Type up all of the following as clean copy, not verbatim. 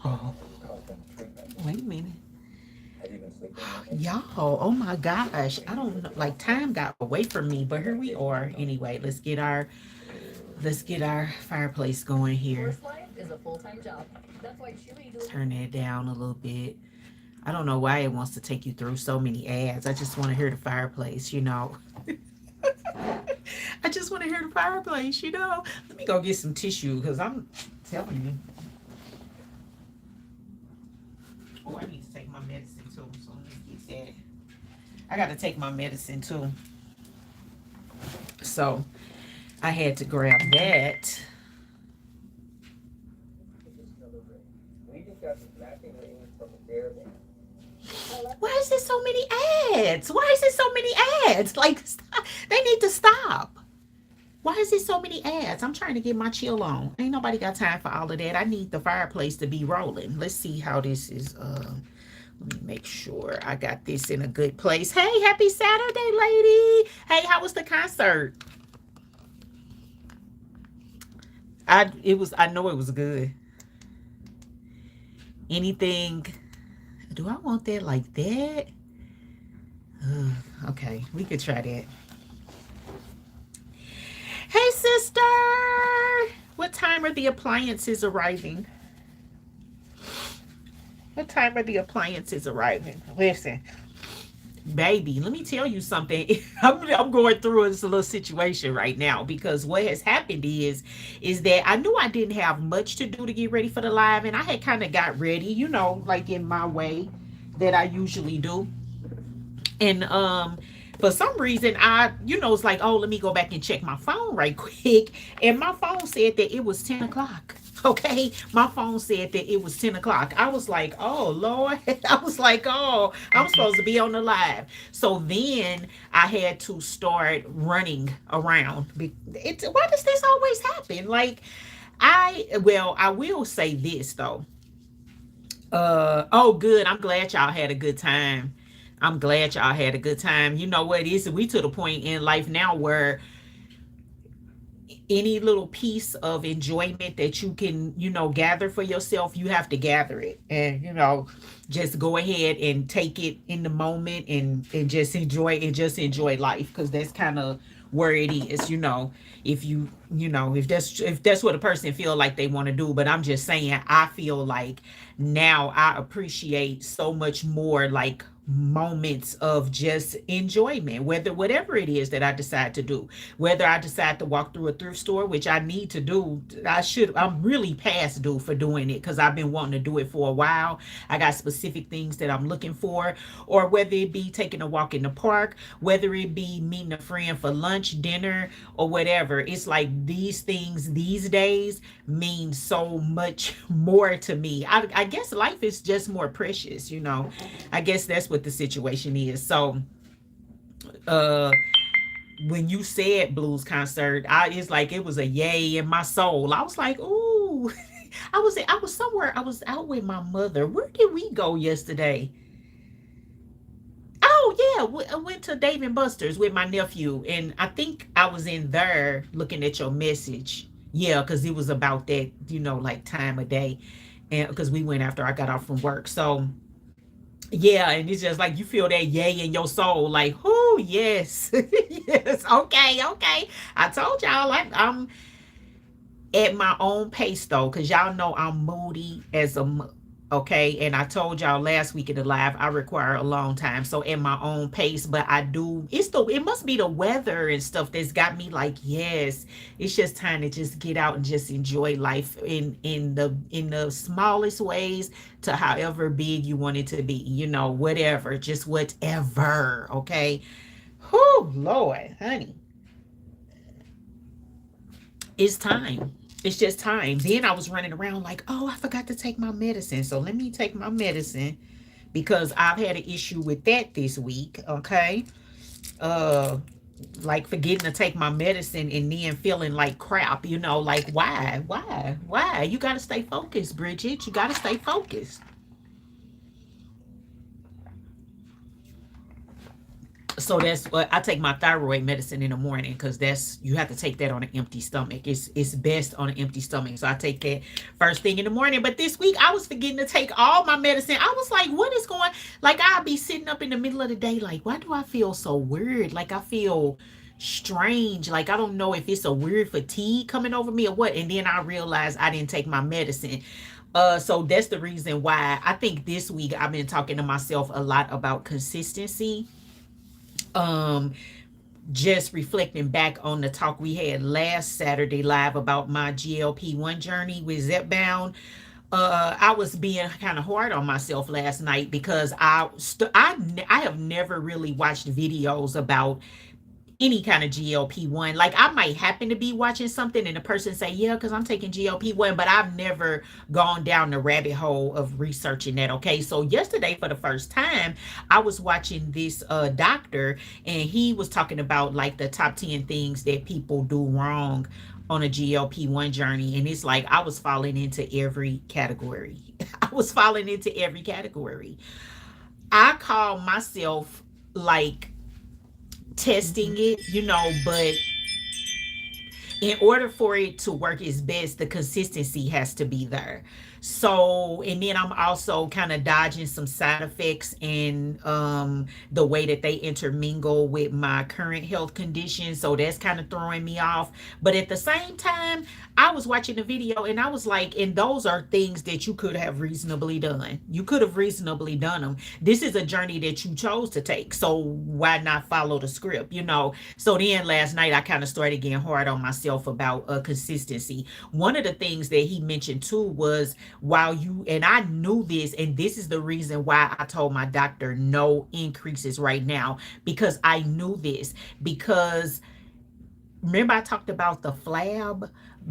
Oh, wait a minute. Y'all, oh my gosh. I don't know. Like time got away from me, but here we are. Anyway, let's get our fireplace going here. Turn that down a little bit. I don't know why it wants to take you through so many ads. I just want to hear the fireplace. I just want to hear the fireplace. Let me go get some tissue because I'm telling you. Oh, I need to take my medicine too. So let's get that. I got to take my medicine too. So I had to grab that. Why is there so many ads? Why is there so many ads? Like, they need to stop. Why is there so many ads? I'm trying to get my chill on. Ain't nobody got time for all of that. I need the fireplace to be rolling. Let's see how this is. Let me make sure I got this in a good place. Hey, happy Saturday, lady. Hey, how was the concert? I know it was good. Anything? Do I want that like that? Okay, we could try that. Hey, sister. What time are the appliances arriving? What time are the appliances arriving? Listen, baby, let me tell you something. I'm going through this little situation right now because what has happened is that I knew I didn't have much to do to get ready for the live, and I had kind of got ready, like in my way that I usually do. And for some reason it's like, oh, let me go back and check my phone right quick. And my phone said that it was 10 o'clock. Okay. My phone said that it was 10 o'clock. I was like, oh Lord. I was like, oh, I'm supposed to be on the live. So then I had to start running around. Why does this always happen? Like, I will say this though. Oh, good. I'm glad y'all had a good time. I'm glad y'all had a good time. You know what? We to the point in life now where any little piece of enjoyment that you can, gather for yourself, you have to gather it. And, just go ahead and take it in the moment and just enjoy life. Cause that's kind of where it is, if if that's what a person feel like they want to do. But I'm just saying, I feel like now I appreciate so much more, like moments of just enjoyment, whatever it is that I decide to do. Whether I decide to walk through a thrift store, which I need to do. I'm really past due for doing it because I've been wanting to do it for a while. I got specific things that I'm looking for. Or whether it be taking a walk in the park, whether it be meeting a friend for lunch, dinner, or whatever. It's like these things these days mean so much more to me. I guess life is just more precious. I guess that's what the situation is. So, uh, when you said blues concert, it's like it was a yay in my soul. I was like, ooh. I was somewhere. I was out with my mother. Where did we go yesterday? Oh yeah, I went to Dave and Buster's with my nephew, and I think I was in there looking at your message. Yeah, because it was about that, like time of day, and because we went after I got off from work. So yeah, and it's just like you feel that yay in your soul, like, oh yes, yes, okay, okay. I told y'all I'm at my own pace though, because y'all know I'm moody as okay. And I told y'all last week in the live I require a long time, so at my own pace. But I do. It must be the weather and stuff that's got me like, yes, it's just time to just get out and just enjoy life in the smallest ways to however big you want it to be. Whatever, just whatever. Okay. Oh Lord, honey, it's time. It's just time. Then I was running around like, oh, I forgot to take my medicine. So let me take my medicine because I've had an issue with that this week. Okay. Uh, like forgetting to take my medicine and then feeling like crap, like why? You got to stay focused, Bridget. You got to stay focused. So that's what I take my thyroid medicine in the morning, because that's, you have to take that on an empty stomach. It's best on an empty stomach. So I take that first thing in the morning. But this week I was forgetting to take all my medicine. I was like, what is going, like, I'll be sitting up in the middle of the day like, why do I feel so weird? Like, I feel strange. Like, I don't know if it's a weird fatigue coming over me or what. And then I realized I didn't take my medicine. So that's the reason why I think this week I've been talking to myself a lot about consistency. um just reflecting back on the talk we had last Saturday live about my GLP-1 journey with Zepbound. I was being kind of hard on myself last night because I have never really watched videos about any kind of GLP-1. Like, I might happen to be watching something and the person say, yeah, because I'm taking GLP-1, but I've never gone down the rabbit hole of researching that. Okay. So yesterday, for the first time, I was watching this doctor, and he was talking about like the top 10 things that people do wrong on a GLP-1 journey. And it's like I was falling into every category. I was falling into every category. I call myself like testing it, but in order for it to work its best, the consistency has to be there. So, and then I'm also kind of dodging some side effects and the way that they intermingle with my current health condition. So that's kind of throwing me off. But at the same time, I was watching the video and I was like, and those are things that you could have reasonably done. You could have reasonably done them. This is a journey that you chose to take. So why not follow the script? So then last night I kind of started getting hard on myself about consistency. One of the things that he mentioned too was, while you, and I knew this, and this is the reason why I told my doctor no increases right now, because I knew this. Because remember I talked about the flab?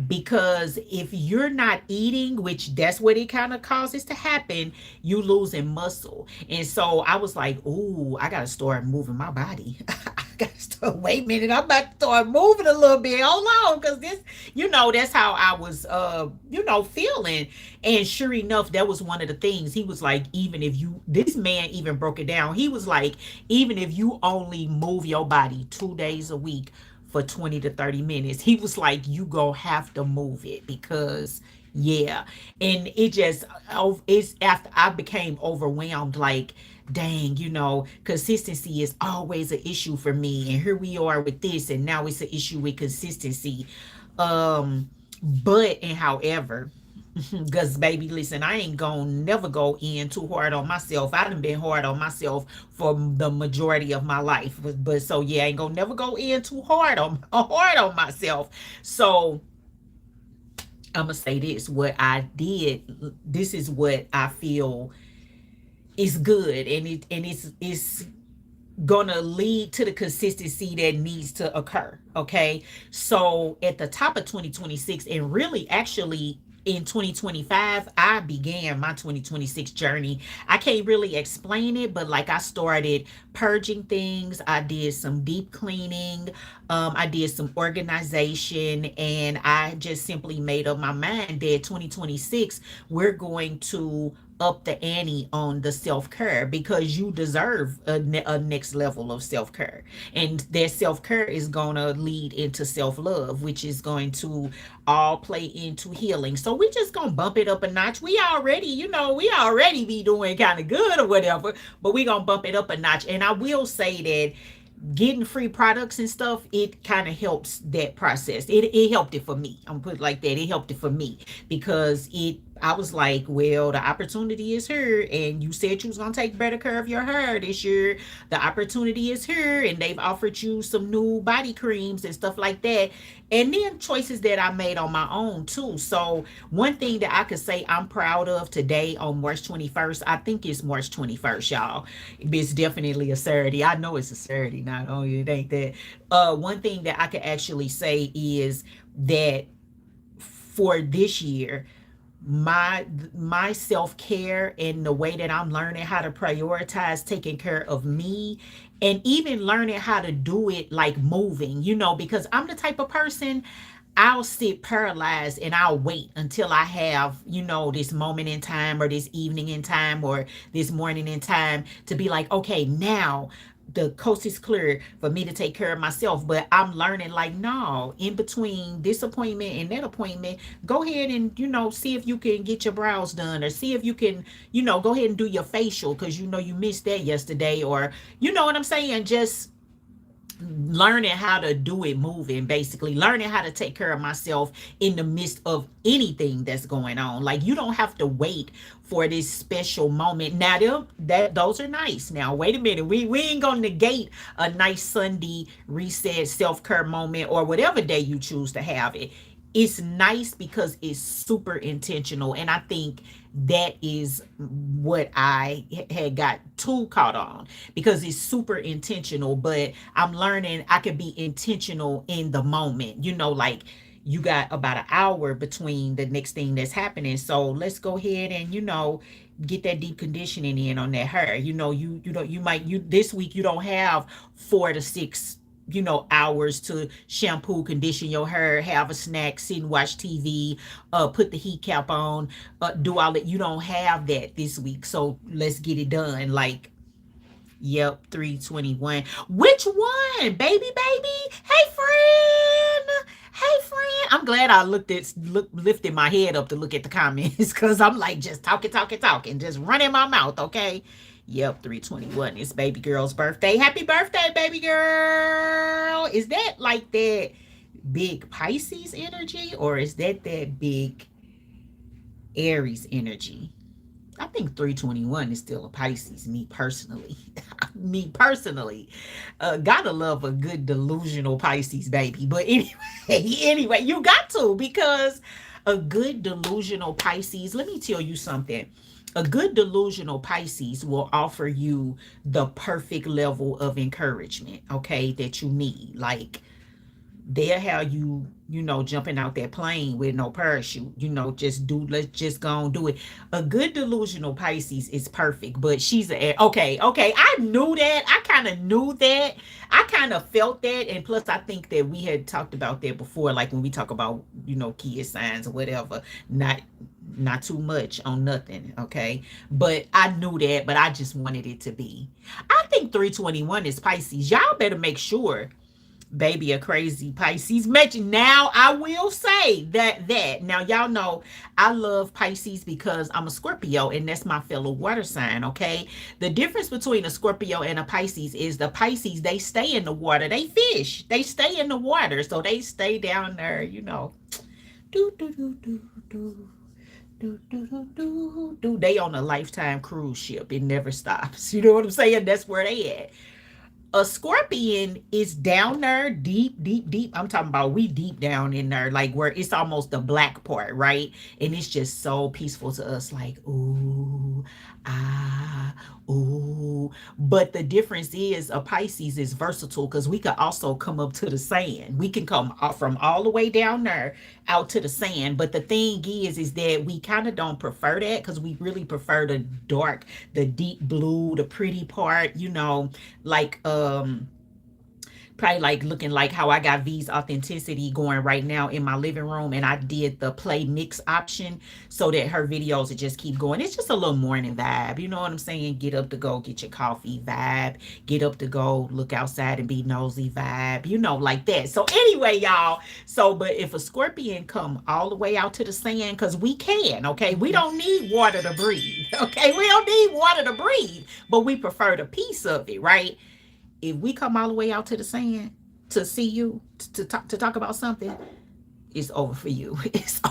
Because if you're not eating, which that's what it kind of causes to happen, you losing muscle. And so I was like, ooh, I gotta start moving my body. I gotta start, wait a minute, I'm about to start moving a little bit, hold on, because this, that's how I was feeling. And sure enough, that was one of the things. He was like, even if you, this man even broke it down, he was like, even if you only move your body 2 days a week for 20 to 30 minutes, he was like, you gonna have to move it, because yeah. And it just, it's after I became overwhelmed, like, dang, consistency is always an issue for me, and here we are with this, and now it's an issue with consistency. But and however, because baby, listen, I ain't gonna never go in too hard on myself. I done been hard on myself for the majority of my life. But so yeah, I ain't gonna never go in too hard on myself. So I'm gonna say this: what I did, this is what I feel is good, and it's gonna lead to the consistency that needs to occur. Okay, so at the top of 2026, and really actually in 2025, I began my 2026 journey. I can't really explain it, but like, I started purging things, I did some deep cleaning, I did some organization, and I just simply made up my mind that 2026 we're going to up the ante on the self-care, because you deserve a next level of self-care, and that self-care is going to lead into self-love, which is going to all play into healing. So we just gonna bump it up a notch. We already be doing kind of good or whatever, but we gonna bump it up a notch. And I will say that getting free products and stuff, it kind of helps that process. It helped it for me. I'm gonna put it like that. It helped it for me, because I was like, well, the opportunity is here, and you said you was gonna take better care of your hair this year. The opportunity is here, and they've offered you some new body creams and stuff like that. And then choices that I made on my own too. So one thing that I could say I'm proud of today on March 21st, I think it's March 21st, y'all. It's definitely a Saturday. I know it's a Saturday, not only it ain't that. One thing that I could actually say is that for this year, my self-care and the way that I'm learning how to prioritize taking care of me, and even learning how to do it like moving, because I'm the type of person, I'll sit paralyzed and I'll wait until I have, this moment in time, or this evening in time, or this morning in time, to be like, okay, now the coast is clear for me to take care of myself. But I'm learning, like, no, in between this appointment and that appointment, go ahead and, see if you can get your brows done, or see if you can, go ahead and do your facial, because you missed that yesterday, or you know what I'm saying, just learning how to do it moving, basically learning how to take care of myself in the midst of anything that's going on. Like, you don't have to wait for this special moment. Now, those are nice. Now, wait a minute, we ain't gonna negate a nice Sunday reset self-care moment, or whatever day you choose to have it. It's nice because it's super intentional, and I think that is what I had got too caught on, because it's super intentional. But I'm learning I could be intentional in the moment, like, you got about an hour between the next thing that's happening, so let's go ahead and, get that deep conditioning in on that hair. You this week you don't have 4 to 6 hours to shampoo, condition your hair, have a snack, sit and watch TV, put the heat cap on, do all that. You don't have that this week, so let's get it done. Like, yep, 321. Which one, baby? Hey, friend. Hey, friend. I'm glad I lifted my head up to look at the comments, because I'm like, just talking, just running my mouth, okay? Yep, 321. It's baby girl's birthday. Happy birthday, baby girl. Is that like that big Pisces energy, or is that big Aries energy? I think 321 is still a Pisces, me personally. Me personally. Gotta love a good delusional Pisces, baby. But anyway, you got to, because a good delusional Pisces, let me tell you something. A good delusional Pisces will offer you the perfect level of encouragement, okay, that you need. Like, they'll have you, jumping out that plane with no parachute. Let's just go and do it. A good delusional Pisces is perfect, but okay. I knew that. I kind of knew that. I kind of felt that. And plus, I think that we had talked about that before, like when we talk about, kid signs or whatever. Not too much on nothing, okay? But I knew that, but I just wanted it to be. I think 321 is Pisces. Y'all better make sure, baby, a crazy Pisces mention. Now, I will say that now, y'all know I love Pisces because I'm a Scorpio, and that's my fellow water sign, okay? The difference between a Scorpio and a Pisces is the Pisces, they stay in the water. They fish. They stay in the water, so they stay down there, do do do do do do do do do do. They on a lifetime cruise ship. It never stops. You know what I'm saying? That's where they at. A scorpion is down there deep. I'm talking about we deep down in there, like where it's almost the black part, right? And it's just so peaceful to us, like, ooh, ah, ooh. But the difference is a Pisces is versatile, because we could also come up to the sand. We can come from all the way down there out to the sand. But the thing is that we kind of don't prefer that, because we really prefer the dark, the deep blue, the pretty part, like probably like looking like how I got V's authenticity going right now in my living room, and I did the play mix option so that her videos would just keep going. It's just a little morning vibe, you know what I'm saying? Get up to go get your coffee vibe, get up to go look outside and be nosy vibe, like that. So anyway, y'all, but if a scorpion come all the way out to the sand, because we can, okay, we don't need water to breathe, okay, we don't need water to breathe, but we prefer the peace of it, right? If we come all the way out to the sand to see you, to talk about something, it's over for you. It's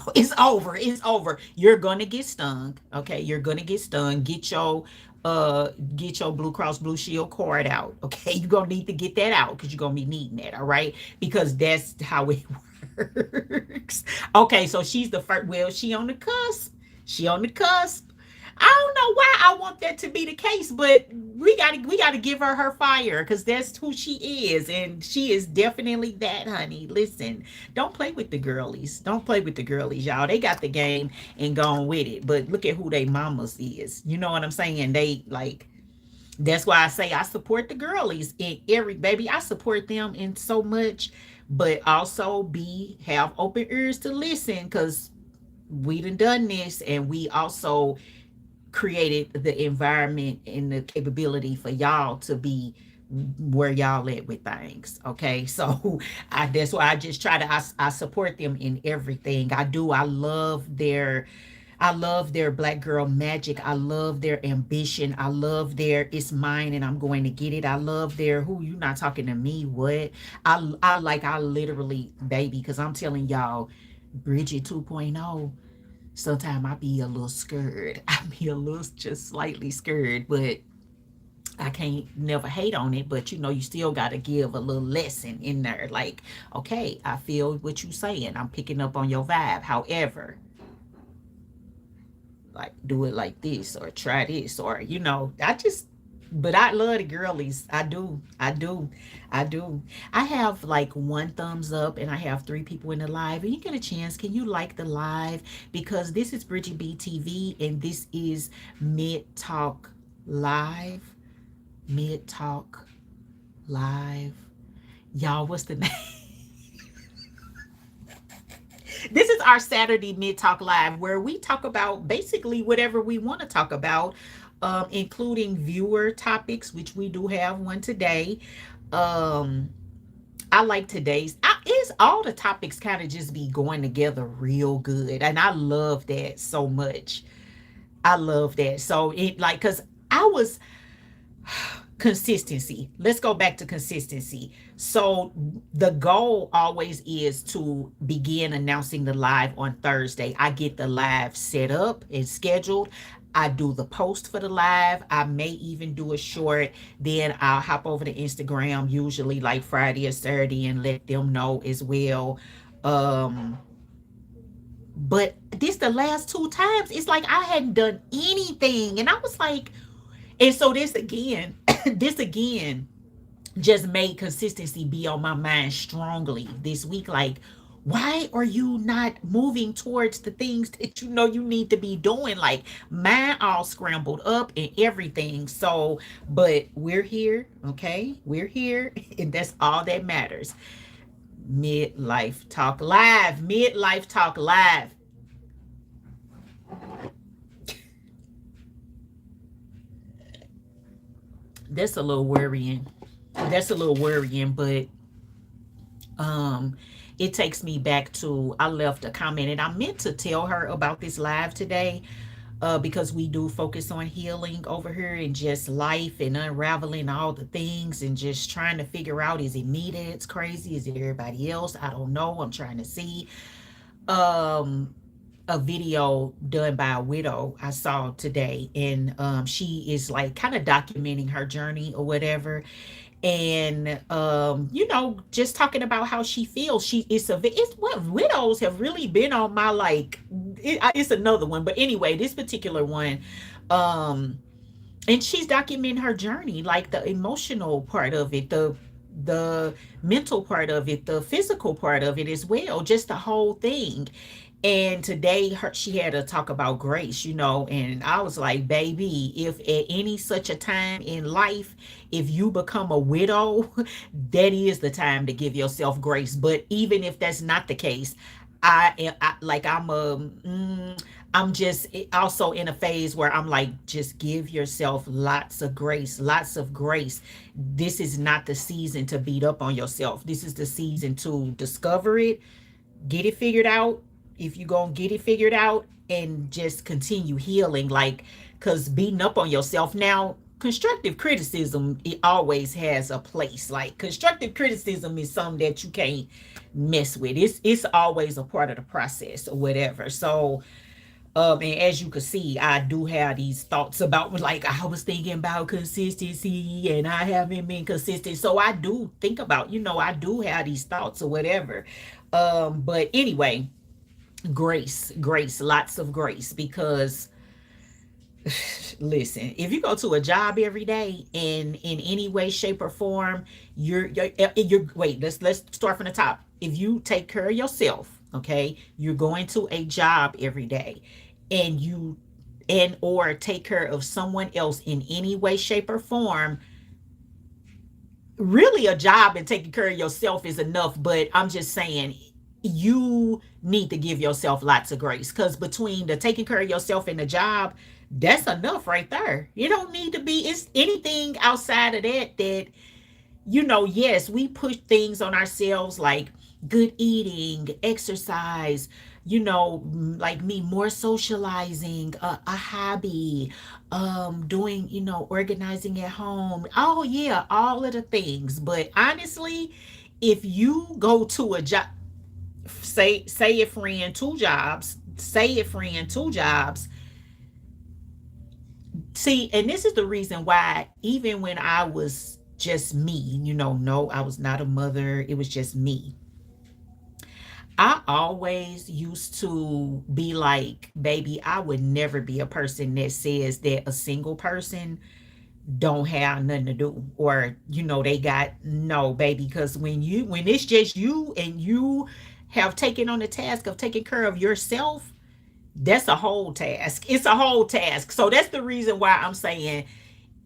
over. You're gonna get stung. Okay, you're gonna get stung. Get your Blue Cross Blue Shield card out. Okay, you're gonna need to get that out, because you're gonna be needing that. All right, because that's how it works. Okay, so she's the first. Well, she on the cusp. She on the cusp. I don't know why I want that to be the case, but we gotta give her fire, because that's who she is, and she is definitely that, honey. Listen, don't play with the girlies. Don't play with the girlies, y'all. They got the game and gone with it, but look at who they mamas is. You know what I'm saying? They like. That's why I say I support the girlies in every baby. I support them in so much, but also have open ears to listen, because we done this, and we also created the environment and the capability for y'all to be where y'all at with things. Okay. So that's why I just try to, I support them in everything I do. I love their black girl magic. I love their ambition. I love their it's mine and I'm going to get it. I love their who you not talking to me. What I literally baby, because I'm telling y'all, Bridget 2.0, sometimes I be a little scared. I be a little just slightly scared, but I can't never hate on it, but you still got to give a little lesson in there. Like, okay, I feel what you saying. I'm picking up on your vibe. However, like do it like this or try this or I just but I love the girlies. I do. I have like one thumbs up and I have three people in the live. And you get a chance, can you like the live? Because this is Bridget BTV and this is Mid Talk Live. Mid Talk Live. Y'all, what's the name? This is our Saturday Mid Talk Live where we talk about basically whatever we want to talk about, including viewer topics, which we do have one today. Um, I like today's. Is all the topics kind of just be going together real good, and I love that so much. I love that. So it like because I was consistency. Let's go back to consistency. So the goal always is to begin announcing the live on Thursday. I get the live set up and scheduled. I do the post for the live. I may even do a short. Then I'll hop over to Instagram, usually like Friday or Saturday, and let them know as well. Um, but this the last two times, it's like I hadn't done anything. And I was like, and so this again, this again just made consistency be on my mind strongly this week. Like, why are you not moving towards the things that you need to be doing? Like, mine all scrambled up and everything. So, but we're here, okay? We're here, and that's all that matters. Midlife Talk Live. Midlife Talk Live. That's a little worrying. That's a little worrying, but um it takes me back to I left a comment and I meant to tell her about this live today, because we do focus on healing over here and just life and unraveling all the things and just trying to figure out, is it me that's crazy, is it everybody else? I don't know. I'm trying to see. um a video done by a widow I saw today, and she is like kind of documenting her journey or whatever, and just talking about how she feels. It's what widows have really been on my like it's another one, but anyway, this particular one, um and she's documenting her journey, like the emotional part of it, the mental part of it, the physical part of it as well, just the whole thing. And today she had to talk about grace, and I was like, baby, if at any such a time in life, if you become a widow, that is the time to give yourself grace. But even if that's not the case, I'm just also in a phase where I'm like, just give yourself lots of grace, lots of grace. This is not the season to beat up on yourself. This is the season to discover it, get it figured out, if you're gonna get it figured out, and just continue healing. Like, because beating up on yourself now, constructive criticism, it always has a place. Like, constructive criticism is something that you can't mess with. It's always a part of the process or whatever. So and as you can see, I do have these thoughts about, like, I was thinking about consistency and I haven't been consistent. So I do think about, I do have these thoughts or whatever. But anyway, grace, lots of grace, because listen, if you go to a job every day and in any way, shape, or form, you're wait, let's start from the top. If you take care of yourself, okay, you're going to a job every day, and or take care of someone else in any way, shape, or form. Really, a job and taking care of yourself is enough, but I'm just saying, you need to give yourself lots of grace, because between the taking care of yourself and the job, that's enough right there. You don't need to be, it's anything outside of that yes, we push things on ourselves like good eating, exercise, like me, more socializing, a hobby, doing, organizing at home. Oh, yeah, all of the things. But honestly, if you go to a job, say a friend, two jobs, say a friend, two jobs, see, and this is the reason why, even when I was just me, no, I was not a mother, it was just me. I always used to be like, baby, I would never be a person that says that a single person don't have nothing to do, or they got, no, baby, because when it's just you and you have taken on the task of taking care of yourself, that's a whole task. It's a whole task. So that's the reason why I'm saying,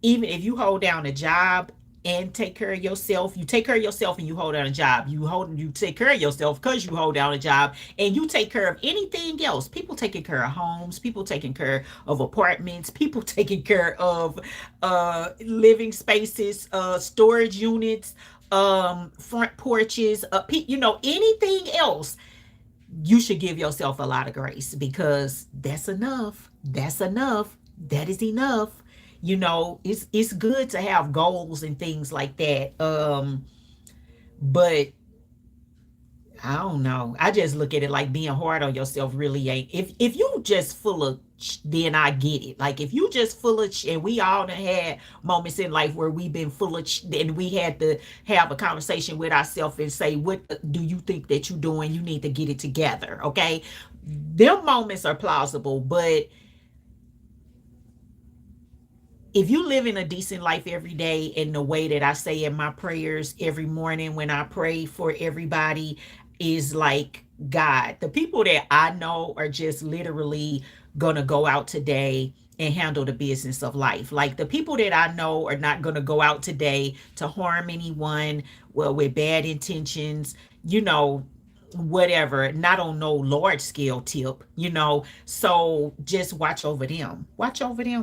even if you hold down a job and take care of yourself, you take care of yourself and you hold down a job. You take care of yourself because you hold down a job, and you take care of anything else. People taking care of homes, people taking care of apartments, people taking care of living spaces, storage units, front porches, anything else. You should give yourself a lot of grace, because that's enough. That's enough. That is enough. It's good to have goals and things like that. But I don't know. I just look at it like being hard on yourself really ain't. If you just full of then I get it. Like, if you just full of and we all done had moments in life where we've been full of and we had to have a conversation with ourselves and say, what do you think that you're doing? You need to get it together, okay? Them moments are plausible, but if you live in a decent life every day, in the way that I say in my prayers every morning when I pray for everybody, is like, God, the people that I know are just literally gonna go out today and handle the business of life. Like, the people that I know are not gonna go out today to harm anyone, well, with bad intentions, whatever, not on no large scale tip, so just watch over them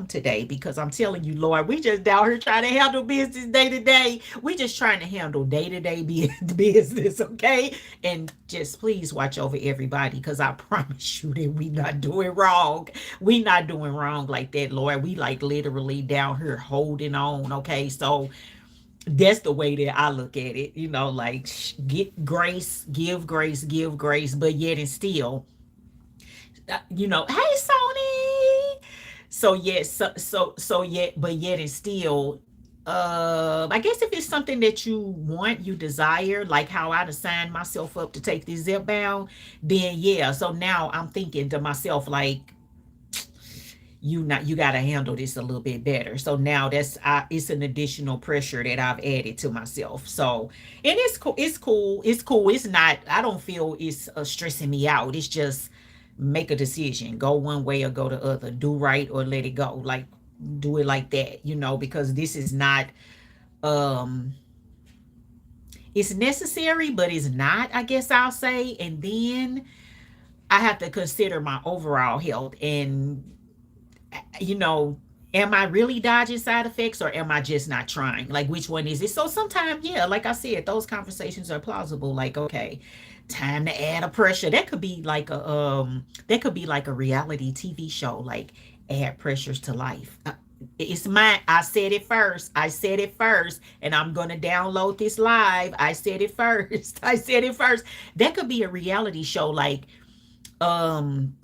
today, because I'm telling you, Lord, we just down here trying to handle business day to day. We just trying to handle day to day business, okay? And just please watch over everybody, because I promise you that we not doing wrong. We not doing wrong like that, Lord. We like literally down here holding on, okay? So that's the way that I look at it, like, get grace, give grace, but yet and still, hey, Sony. So yes, so yet, but yet and still, I guess if it's something that you want, you desire, like how I signed myself up to take this zip bound, then yeah. So now I'm thinking to myself, like, you got to handle this a little bit better. So now it's an additional pressure that I've added to myself. So, and it's cool, it's not, I don't feel it's stressing me out. It's just, make a decision, go one way or go the other, do right or let it go, like, do it like that, because this is not, um it's necessary, but it's not, I guess I'll say. And then I have to consider my overall health, and you know, am I really dodging side effects, or am I just not trying? Like, which one is it? So sometimes, yeah, like I said, those conversations are plausible. Like, okay, time to add a pressure. That could be like a reality TV show, like, add pressures to life. It's mine. I said it first. I said it first, and I'm gonna download this live. I said it first. I said it first. That could be a reality show, like, um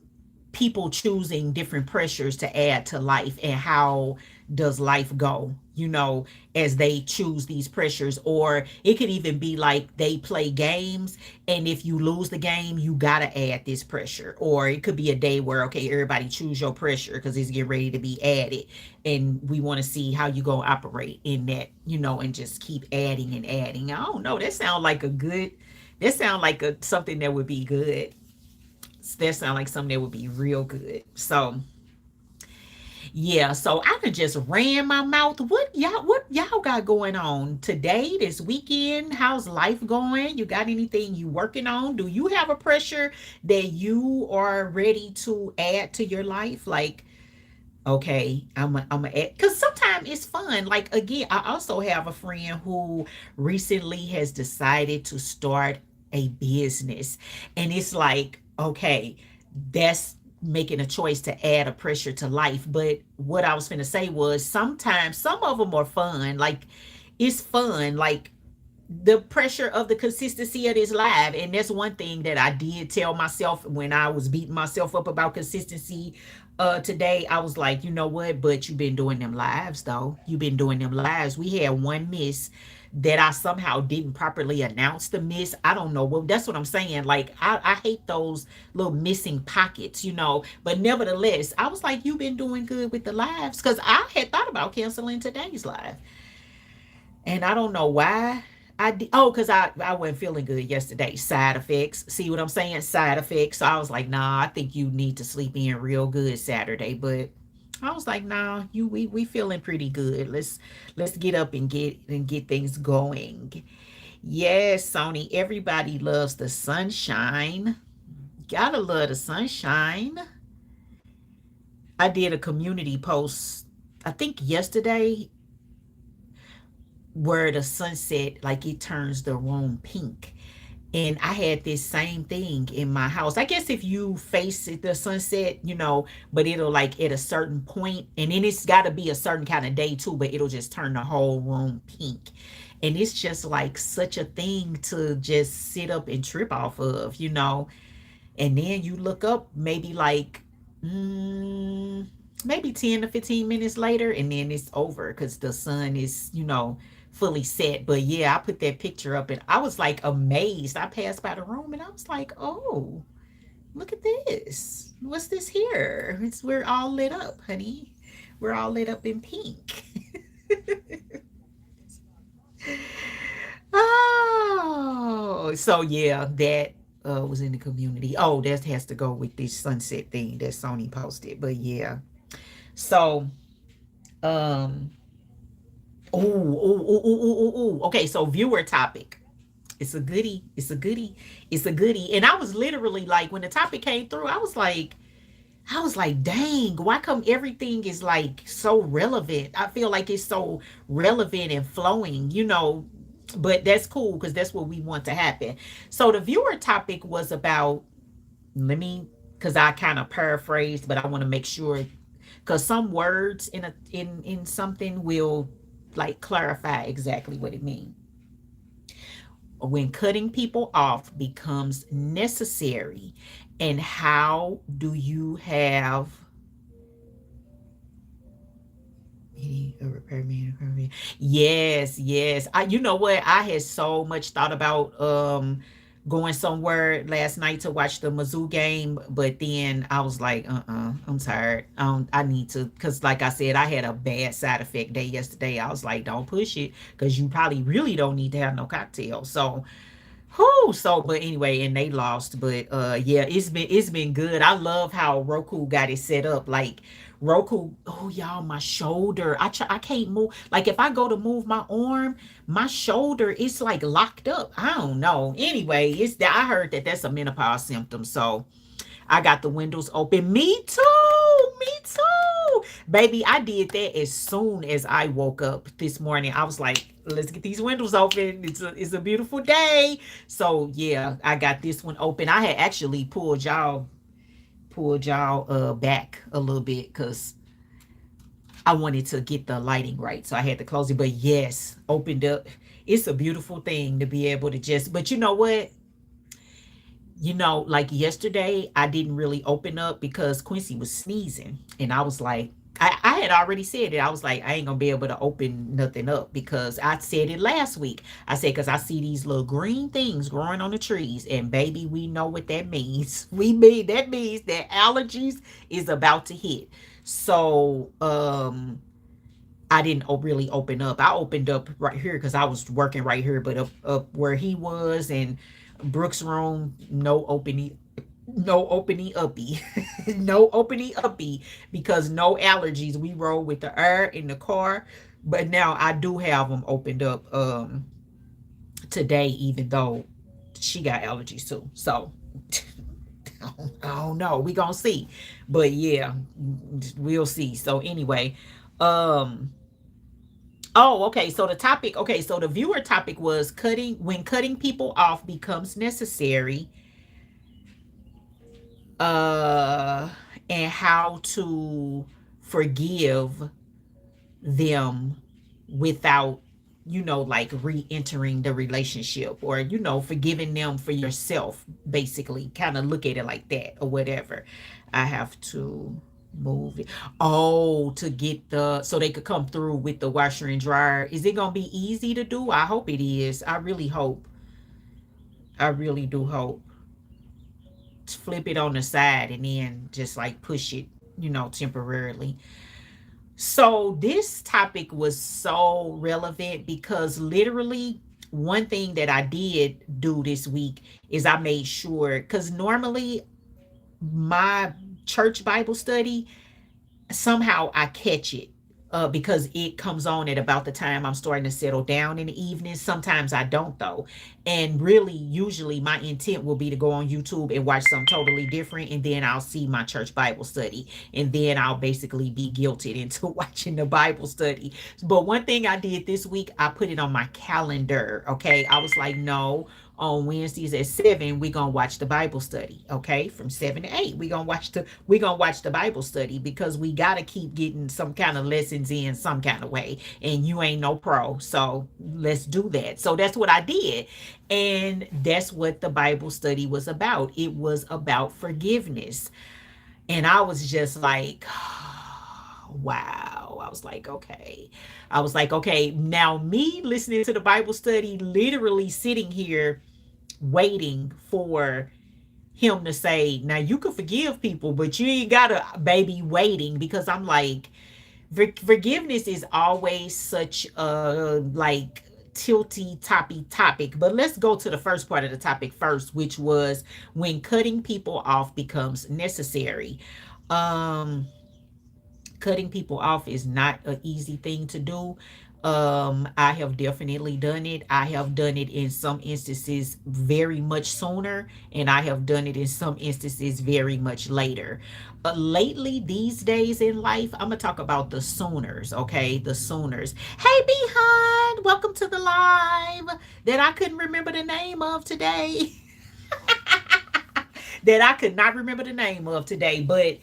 people choosing different pressures to add to life, and how does life go, as they choose these pressures. Or it could even be like they play games, and if you lose the game, you gotta add this pressure. Or it could be a day where, okay, everybody choose your pressure because it's getting ready to be added, and we want to see how you gonna operate in that, and just keep adding and adding. I don't know, that sound like something that would be good. That sound like something that would be real good. So yeah, so I could just ran my mouth. What y'all got going on today, this weekend? How's life going? You got anything you working on? Do you have a pressure that you are ready to add to your life? Like, Okay, I'm a because sometimes it's fun. Like again, I also have a friend who recently has decided to start a business, and it's like, okay, that's making a choice to add a pressure to life. But what I was gonna say was sometimes some of them are fun. Like it's fun. Like the pressure of the consistency of this live. And that's one thing that I did tell myself when I was beating myself up about consistency today. I was like, you know what, but you've been doing them lives though. You've been doing them lives. We had one miss that I somehow didn't properly announce the miss. I don't know. Well, that's what I'm saying. Like I hate those little missing pockets, you know. But nevertheless, I was like, you've been doing good with the lives. Because I had thought about canceling today's live. And I don't know why I did. Oh, because I wasn't feeling good yesterday. Side effects. See what I'm saying? Side effects. So I was like, nah, I think you need to sleep in real good Saturday. But I was like, nah, we feeling pretty good. Let's get up and get things going. Yes, Sony. Everybody loves the sunshine. Gotta love the sunshine. I did a community post, I think yesterday, where the sunset, like it turns the room pink. And I had this same thing in my house. I guess if you face the sunset, you know, but it'll like at a certain point, and then it's got to be a certain kind of day too, but it'll just turn the whole room pink. And it's just like such a thing to just sit up and trip off of, you know. And then you look up maybe like mm, maybe 10 to 15 minutes later, and then it's over because the sun is, you know, fully set. But yeah, I put that picture up and I was like amazed. I passed by the room and I was like, oh, look at this. What's this here? We're all lit up, honey. We're all lit up in pink. Oh, so yeah, that was in the community. Oh, that has to go with this sunset thing that Sony posted. But yeah, so um, okay. So viewer topic. It's a goodie. It's a goodie. It's a goodie. And I was literally like, when the topic came through, I was like, dang, why come everything is like so relevant? I feel like it's so relevant and flowing, you know, but that's cool because that's what we want to happen. So the viewer topic was about, let me, because I kind of paraphrased, but I want to make sure because some words in something will like clarify exactly what it means. When cutting people off becomes necessary, and how do you have a repairman? Yes, yes. You know what? I had so much thought about going somewhere last night to watch the Mizzou game, but then I was like, I'm tired. I need to, because like I said, I had a bad side effect day yesterday. I was like, don't push it, because you probably really don't need to have no cocktail. So who so but anyway, and they lost. But yeah, it's been good. I love how Roku got it set up. Like Roku, oh y'all, my shoulder. I can't move. Like if I go to move my arm, my shoulder is like locked up. I don't know. Anyway, it's that I heard that that's a menopause symptom. So I got the windows open. Me too. Me too. Baby, I did that as soon as I woke up this morning. I was like, let's get these windows open. It's a beautiful day. So yeah, I got this one open. I had actually pulled y'all back a little bit because I wanted to get the lighting right. So I had to close it. But yes, opened up. It's a beautiful thing to be able to just, but you know what? Like yesterday, I didn't really open up because Quincy was sneezing. And I was like, I had already said it. I was like, I ain't gonna be able to open nothing up because I said it last week. I said, because I see these little green things growing on the trees. And baby, we know what that means. That means that allergies is about to hit. So I didn't really open up. I opened up right here because I was working right here, but up where he was and Brooks' room, no opening uppy, no opening uppy because no allergies. We roll with the air in the car, but now I do have them opened up today, even though she got allergies too. So I don't know. We gonna see, but yeah, we'll see. So anyway, um, oh, okay. So the topic, okay. So the viewer topic was cutting when cutting people off becomes necessary, uh, and how to forgive them without, like re-entering the relationship, or forgiving them for yourself, basically. Kind of look at it like that, or whatever. I have to move it. Oh, to get the so they could come through with the washer and dryer. Is it gonna be easy to do? I hope it is. I really hope. I really do hope. Flip it on the side and then just like push it, temporarily. So this topic was so relevant because literally one thing that I did do this week is I made sure, because normally my church Bible study, somehow I catch it, because it comes on at about the time I'm starting to settle down in the evening. Sometimes I don't, though. And really, usually my intent will be to go on YouTube and watch something totally different. And then I'll see my church Bible study. And then I'll basically be guilted into watching the Bible study. But one thing I did this week, I put it on my calendar. Okay. I was like, no, on Wednesdays at 7, we're gonna watch the Bible study. Okay, from 7 to 8, we're gonna watch the Bible study, because we gotta keep getting some kind of lessons in some kind of way. And you ain't no pro, so let's do that. So that's what I did. And that's what the Bible study was about. It was about forgiveness. And I was just like, wow. I was like, okay. I was like, okay, now me listening to the Bible study, literally sitting here waiting for him to say, now you can forgive people, but you ain't gotta, baby, waiting. Because I'm like, forgiveness is always such a like tilty toppy topic. But let's go to the first part of the topic first, which was when cutting people off becomes necessary. um Cutting people off is not an easy thing to do. I have definitely done it. I have done it in some instances very much sooner, and I have done it in some instances very much later. Lately, these days in life, I'm gonna talk about the Sooners. Okay, the Sooners. Hey, behind, welcome to the live that I couldn't remember the name of today. That I could not remember the name of today, but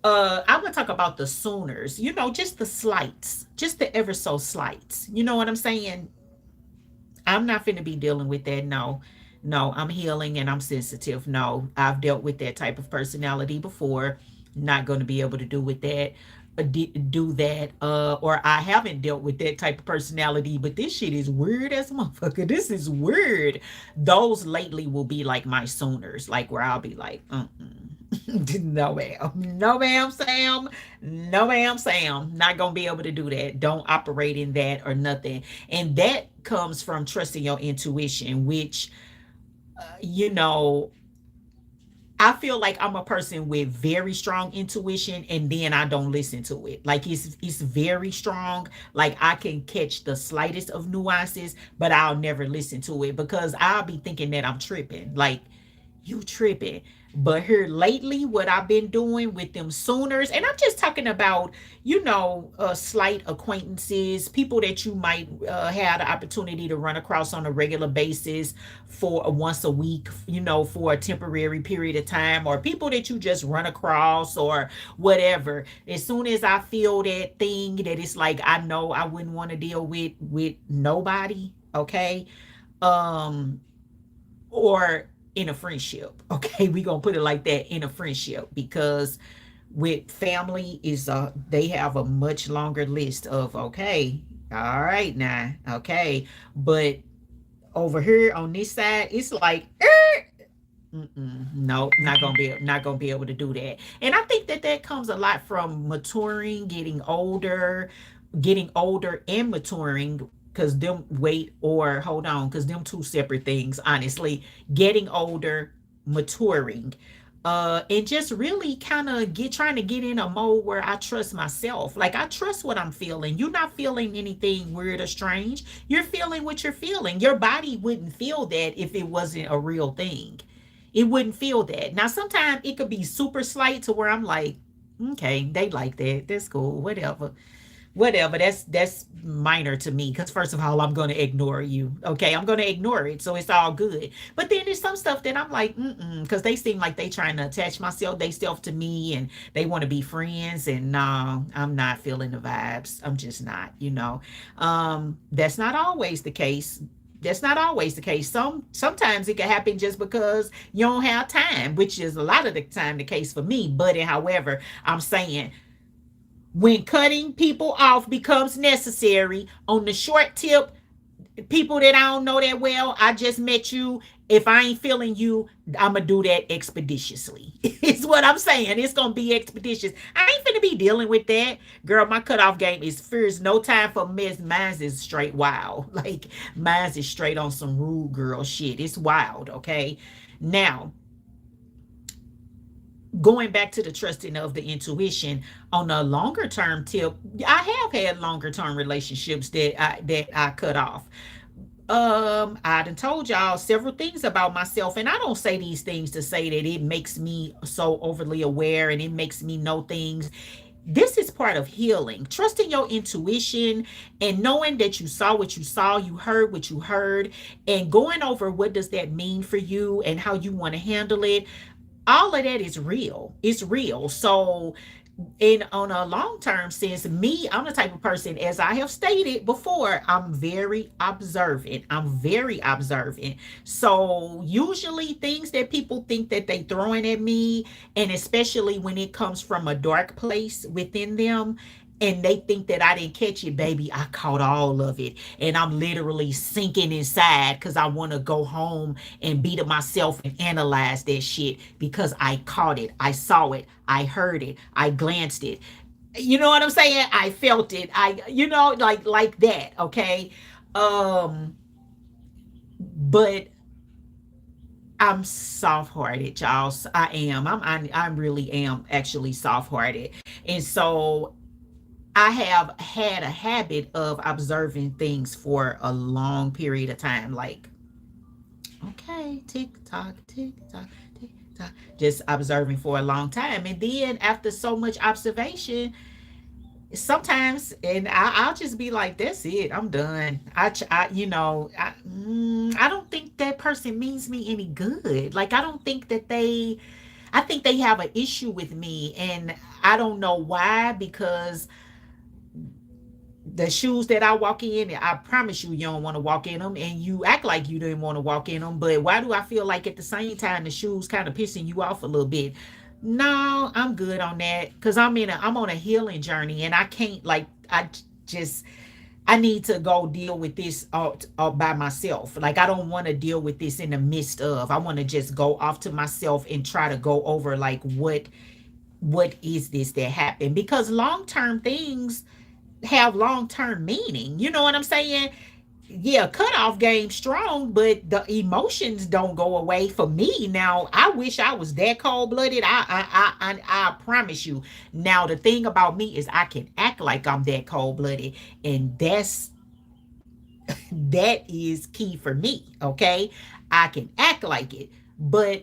I'm gonna talk about the Sooners. Just the slights, just the ever so slights. You know what I'm saying? I'm not finna be dealing with that. No, no, I'm healing and I'm sensitive. No, I've dealt with that type of personality before. Not gonna be able to do with that. Do that, or I haven't dealt with that type of personality, but this shit is weird as a motherfucker. This is weird. Those lately will be like my Sooners, like where I'll be like, no ma'am, no ma'am, Sam, no ma'am, Sam, not gonna be able to do that. Don't operate in that or nothing. And that comes from trusting your intuition, which, you know I feel like I'm a person with very strong intuition, and then I don't listen to it. Like it's very strong. Like I can catch the slightest of nuances, but I'll never listen to it because I'll be thinking that I'm tripping. Like, you tripping. But here lately, what I've been doing with them Sooners, and I'm just talking about, slight acquaintances, people that you might have the opportunity to run across on a regular basis for once a week, for a temporary period of time, or people that you just run across or whatever. As soon as I feel that thing that it's like, I know I wouldn't want to deal with nobody, okay? Um, or in a friendship. Okay, we gonna put it like that, in a friendship, because with family is they have a much longer list of, okay, all right now, okay, but over here on this side, it's like, no, not gonna be able to do that. And I think that that comes a lot from maturing, getting older and maturing, because them wait or hold on, because them two separate things, honestly. Getting older, maturing, and just really kind of trying to get in a mode where I trust myself. Like, I trust what I'm feeling. You're not feeling anything weird or strange. You're feeling what you're feeling. Your body wouldn't feel that if it wasn't a real thing. It wouldn't feel that. Now, sometimes it could be super slight to where I'm like, okay, they like that. That's cool. Whatever. That's minor to me, because first of all, I'm going to ignore you. Okay, I'm going to ignore it, so it's all good. But then there's some stuff that I'm like, because they seem like they trying to attach myself they self to me, and they want to be friends, and no, I'm not feeling the vibes. I'm just not, that's not always the case. That's not always the case. Sometimes it can happen just because you don't have time, which is a lot of the time the case for me. But however, I'm saying, when cutting people off becomes necessary on the short tip, people that I don't know that well, I just met you. If I ain't feeling you, I'm gonna do that expeditiously. It's what I'm saying. It's gonna be expeditious. I ain't finna be dealing with that. Girl, my cutoff game is fierce. No time for mess. Mine's is straight wild. Like, mine's is straight on some rude girl shit. It's wild, okay? Now, going back to the trusting of the intuition on a longer term tip, I have had longer term relationships that I cut off. I done told y'all several things about myself, and I don't say these things to say that it makes me so overly aware and it makes me know things. This is part of healing, trusting your intuition and knowing that you saw what you saw, you heard what you heard, and going over what does that mean for you and how you want to handle it. All of that is real. It's real. So, in on a long term sense, me, I'm the type of person, as I have stated before, I'm very observant. I'm very observant. So usually things that people think that they throwing at me, and especially when it comes from a dark place within them, and they think that I didn't catch it, baby, I caught all of it. And I'm literally sinking inside because I want to go home and beat up myself and analyze that shit, because I caught it. I saw it. I heard it. I glanced it. You know what I'm saying? I felt it. Like that, okay? Um, but I'm soft-hearted, y'all. I am. I really am actually soft-hearted. And so I have had a habit of observing things for a long period of time. Like, okay, tick tock, tick tock, tick tock. Just observing for a long time. And then after so much observation, sometimes, and I'll just be like, that's it, I'm done. I don't think that person means me any good. Like, I don't think that I think they have an issue with me. And I don't know why, because the shoes that I walk in, I promise you, you don't want to walk in them, and you act like you didn't want to walk in them. But why do I feel like at the same time the shoes kind of pissing you off a little bit? No, I'm good on that, because I'm on a healing journey, and I can't, like, just I need to go deal with this all by myself. Like, I don't want to deal with this in the midst of. I want to just go off to myself and try to go over, like, what is this that happened, because long term things have long term meaning. You know what I'm saying? Yeah, cutoff game strong, but the emotions don't go away for me. Now, I wish I was that cold blooded. I promise you. Now, the thing about me is I can act like I'm that cold blooded, and that is key for me. Okay, I can act like it, but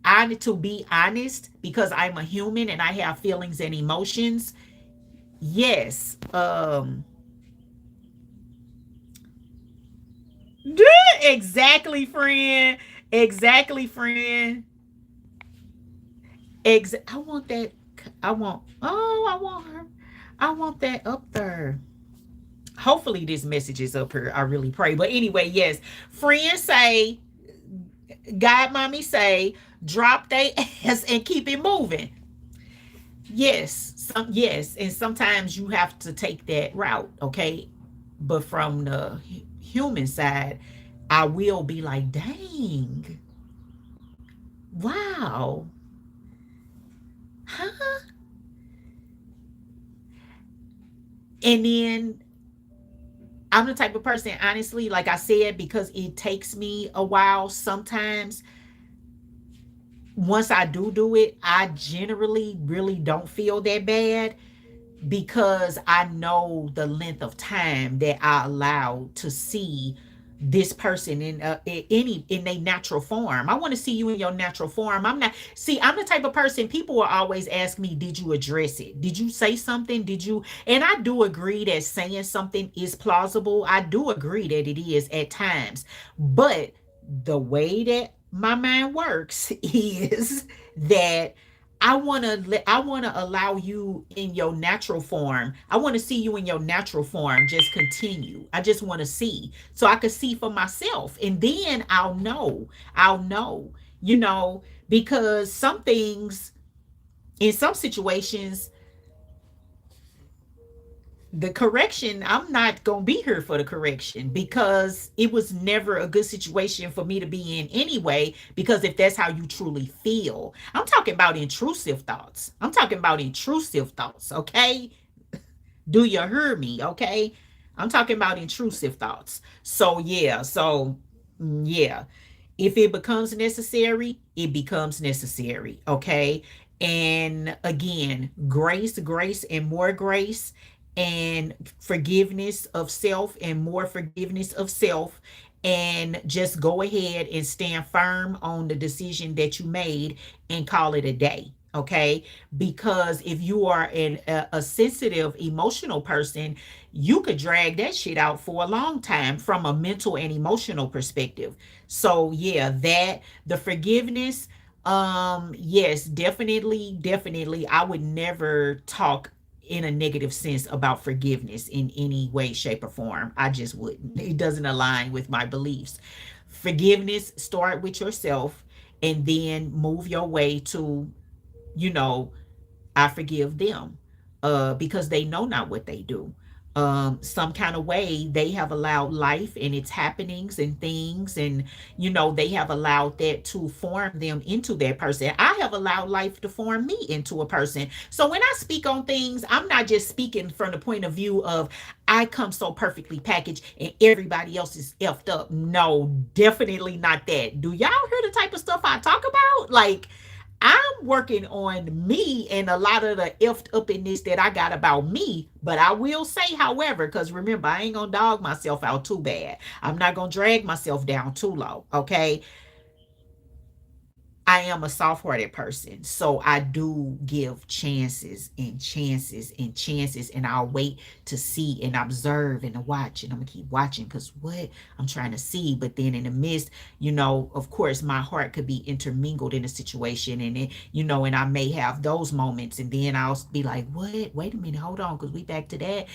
I need to be honest, because I'm a human and I have feelings and emotions. Yes. Exactly, friend. Exactly, friend. I want that. I want her. I want that up there. Hopefully this message is up here. I really pray. But anyway, yes. Friends say, God mommy say, drop they ass and keep it moving. Yes, and sometimes you have to take that route, okay? But from the human side, I will be like, dang, wow, huh? And then I'm the type of person, honestly, like I said, because it takes me a while sometimes. Once I do it, I generally really don't feel that bad, because I know the length of time that I allowed to see this person in any in a natural form. I want to see you in your natural form. I'm not see, I'm the type of person people will always ask me, did you address it? Did you say something? Did you? And I do agree that saying something is plausible. I do agree that it is at times. But the way that my mind works is that I want to allow you in your natural form. I want to see you in your natural form. Just continue. I just want to see so I could see for myself, and then I'll know. I'll know. You know, because some things in some situations, the correction, I'm not going to be here for the correction because it was never a good situation for me to be in anyway. Because if that's how you truly feel, I'm talking about intrusive thoughts. I'm talking about intrusive thoughts. Okay. Do you hear me? Okay. I'm talking about intrusive thoughts. So, yeah. So, yeah. If it becomes necessary, it becomes necessary. Okay. And again, grace, and more grace, and forgiveness of self, and more forgiveness of self. And just go ahead and stand firm on the decision that you made and call it a day. Okay. Because if you are a sensitive, emotional person, you could drag that shit out for a long time from a mental and emotional perspective. So yeah, that the forgiveness, yes, definitely I would never talk in a negative sense about forgiveness in any way, shape, or form. I just wouldn't. It doesn't align with my beliefs. Forgiveness, start with yourself, and then move your way to, you know, I forgive them because they know not what they do. Some kind of way they have allowed life and its happenings and things, and they have allowed that to form them into that person. I have allowed life to form me into a person. So when I speak on things, I'm not just speaking from the point of view of I come so perfectly packaged and everybody else is effed up. No, definitely not that. Do y'all hear the type of stuff I talk about? Like, I'm working on me and a lot of the effed uppiness that I got about me. But I will say, however, because remember, I ain't gonna dog myself out too bad. I'm not gonna drag myself down too low. Okay. I am a soft hearted person. So I do give chances and chances and chances. And I'll wait to see and observe and to watch. And I'm going to keep watching because what I'm trying to see. But then in the midst, of course, my heart could be intermingled in a situation. And it, and I may have those moments. And then I'll be like, what? Wait a minute. Hold on. Because we back to that.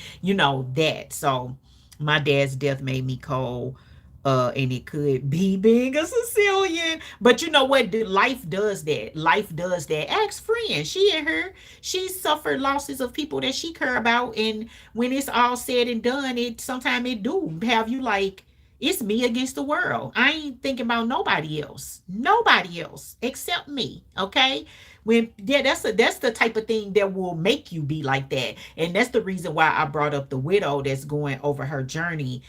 That. So my dad's death made me cold, and it could be being a Sicilian. But you know what? Life does that. Life does that. Ask friend. She and her, she suffered losses of people that she care about. And when it's all said and done, it sometimes it do have you like, it's me against the world. I ain't thinking about nobody else. Nobody else except me. Okay. When yeah, that's the type of thing that will make you be like that. And that's the reason why I brought up the widow that's going over her journey.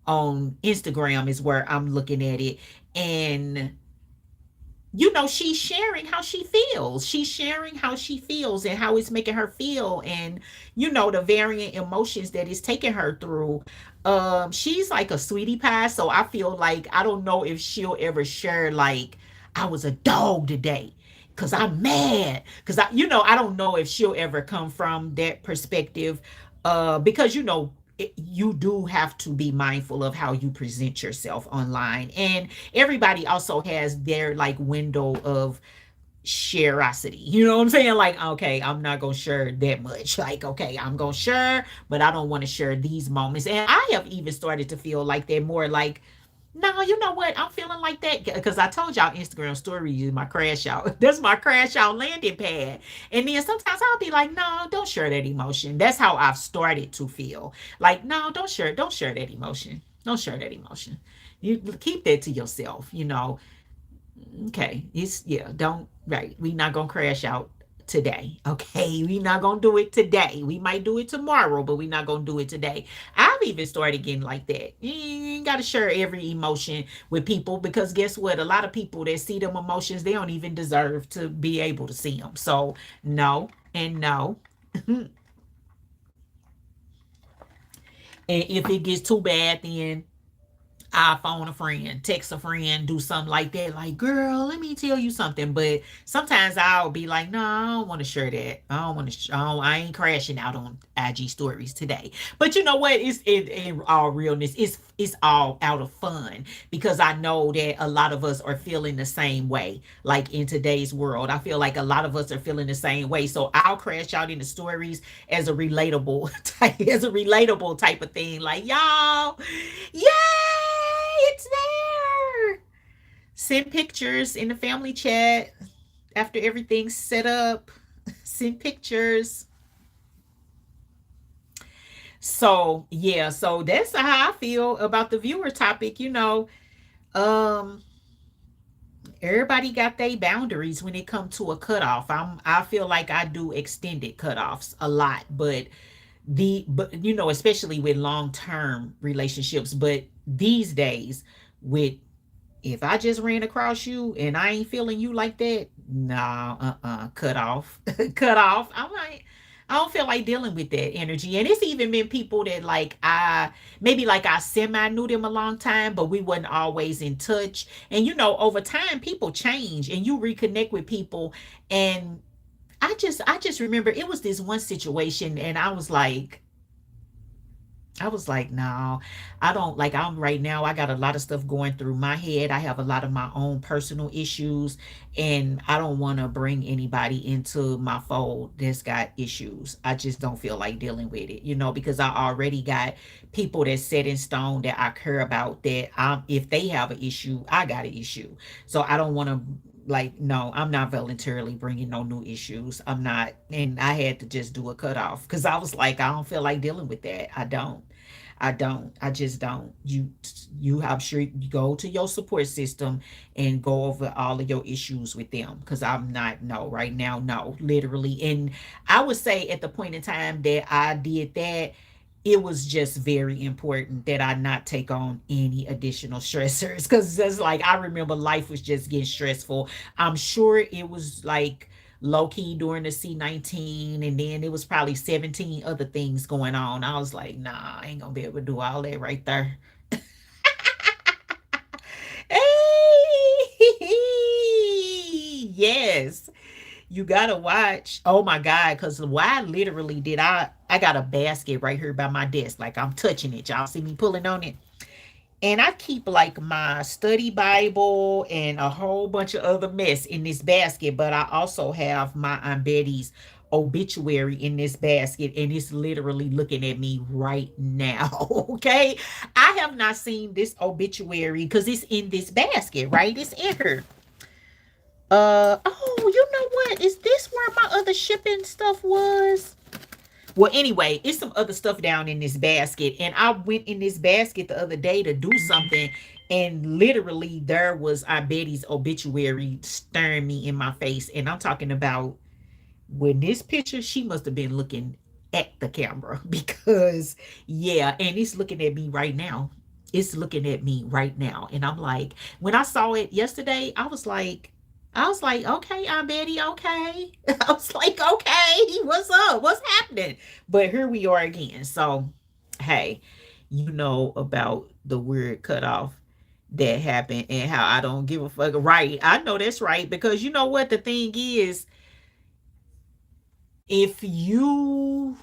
On Instagram is where I'm looking at it. And she's sharing how she feels. She's sharing how she feels and how it's making her feel, and the varying emotions that it's taking her through. She's like a sweetie pie, so I feel like I don't know if she'll ever share like I was a dog today because I'm mad. Because I don't know if she'll ever come from that perspective. Because you do have to be mindful of how you present yourself online, and everybody also has their like window of sharosity. You know what I'm saying? Like, okay, I'm not gonna share that much. Like, okay, I'm gonna share, but I don't want to share these moments. And I have even started to feel like they're more like, no, you know what? I'm feeling like that because I told y'all Instagram story is my crash out. That's my crash out landing pad. And then sometimes I'll be like, no, don't share that emotion. That's how I've started to feel. Like, no, don't share that emotion. Don't share that emotion. You keep that to yourself. Okay, it's yeah, don't right. We not gonna crash out today. Okay, we not gonna do it today. We might do it tomorrow, but we not gonna do it today. I've even started getting like that. You ain't gotta share every emotion with people because guess what? A lot of people that see them emotions, they don't even deserve to be able to see them. So no and no. And if it gets too bad, then I phone a friend, text a friend, do something like that. Like, girl, let me tell you something. But sometimes I'll be like, no, I don't want to share that. I don't want to. I ain't crashing out on IG stories today. But you know what? It's in all realness. It's all out of fun because I know that a lot of us are feeling the same way. Like in today's world, I feel like a lot of us are feeling the same way. So I'll crash out in the stories as a relatable type of thing. Like, y'all, yay, it's there. Send pictures in the family chat after everything's set up. Send pictures. So yeah, so that's how I feel about the viewer topic. Um, everybody got their boundaries when it comes to a cutoff. I feel like I do extended cutoffs a lot, but especially with long term relationships. But these days, with if I just ran across you and I ain't feeling you like that, nah, cut off, cut off. I'm like, I don't feel like dealing with that energy. And it's even been people that like maybe like I semi knew them a long time, but we wasn't always in touch. And over time, people change, and you reconnect with people. And I just remember it was this one situation, and I was like, no, I don't like. I'm right now. I got a lot of stuff going through my head. I have a lot of my own personal issues, and I don't want to bring anybody into my fold that's got issues. I just don't feel like dealing with it, because I already got people that's set in stone that I care about. That if they have an issue, I got an issue. So I don't want to. Like, no, I'm not voluntarily bringing no new issues. I'm not. And I had to just do a cutoff because I was like, I don't feel like dealing with that. I don't. I don't. I just don't. I'm sure you go to your support system and go over all of your issues with them, because I'm not. No, right now, no, literally. And I would say at the point in time that I did that, it was just very important that I not take on any additional stressors, because it's like I remember life was just getting stressful. I'm sure it was like low key during the C-19, and then it was probably 17 other things going on. I was like, nah, I ain't gonna be able to do all that right there. Hey, yes, you gotta watch. Oh my god, because why literally did I got a basket right here by my desk, like I'm touching it. Y'all see me pulling on it? And I keep like my study Bible and a whole bunch of other mess in this basket, but I also have my Aunt Betty's obituary in this basket, and it's literally looking at me right now. Okay, I have not seen this obituary because it's in this basket, right? It's in here. Oh, you know what? Is this where my other shipping stuff was? Well, anyway, it's some other stuff down in this basket. And I went in this basket the other day to do something. And literally, there was our Betty's obituary staring me in my face. And I'm talking about, when this picture, she must have been looking at the camera because, yeah, and it's looking at me right now. It's looking at me right now. And I'm like, when I saw it yesterday, I was like, okay, Aunt Betty, okay. I was like, okay, what's up? What's happening? But here we are again. So, hey, you know about the weird cutoff that happened and how I don't give a fuck. Right. I know that's right. Because you know what? The thing is, if you,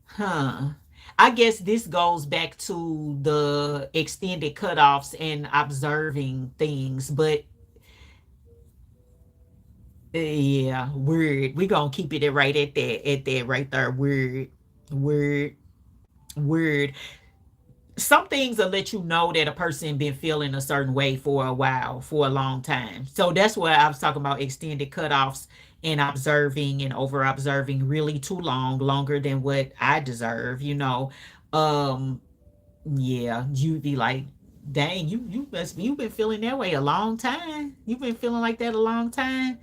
huh, I guess this goes back to the extended cutoffs and observing things. But yeah, weird. We gonna keep it right at that right there. Weird, weird, weird. Some things will let you know that a person been feeling a certain way for a while, for a long time. So that's what I was talking about, extended cutoffs and observing and over observing really too long, longer than what I deserve. Um, yeah, you'd be like, dang, you've been feeling that way a long time. You've been feeling like that a long time.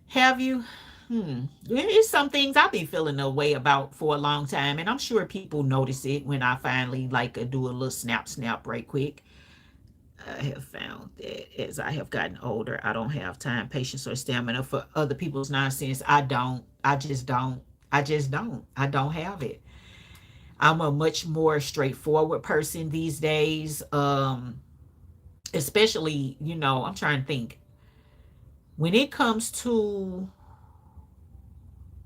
Have you? It's some things I've been feeling a way about for a long time, and I'm sure people notice it when I finally like do a little snap right quick. I have found that as I have gotten older, I don't have time, patience, or stamina for other people's nonsense. I don't. I just don't. I just don't. I don't have it. I'm a much more straightforward person these days. Especially, I'm trying to think when it comes to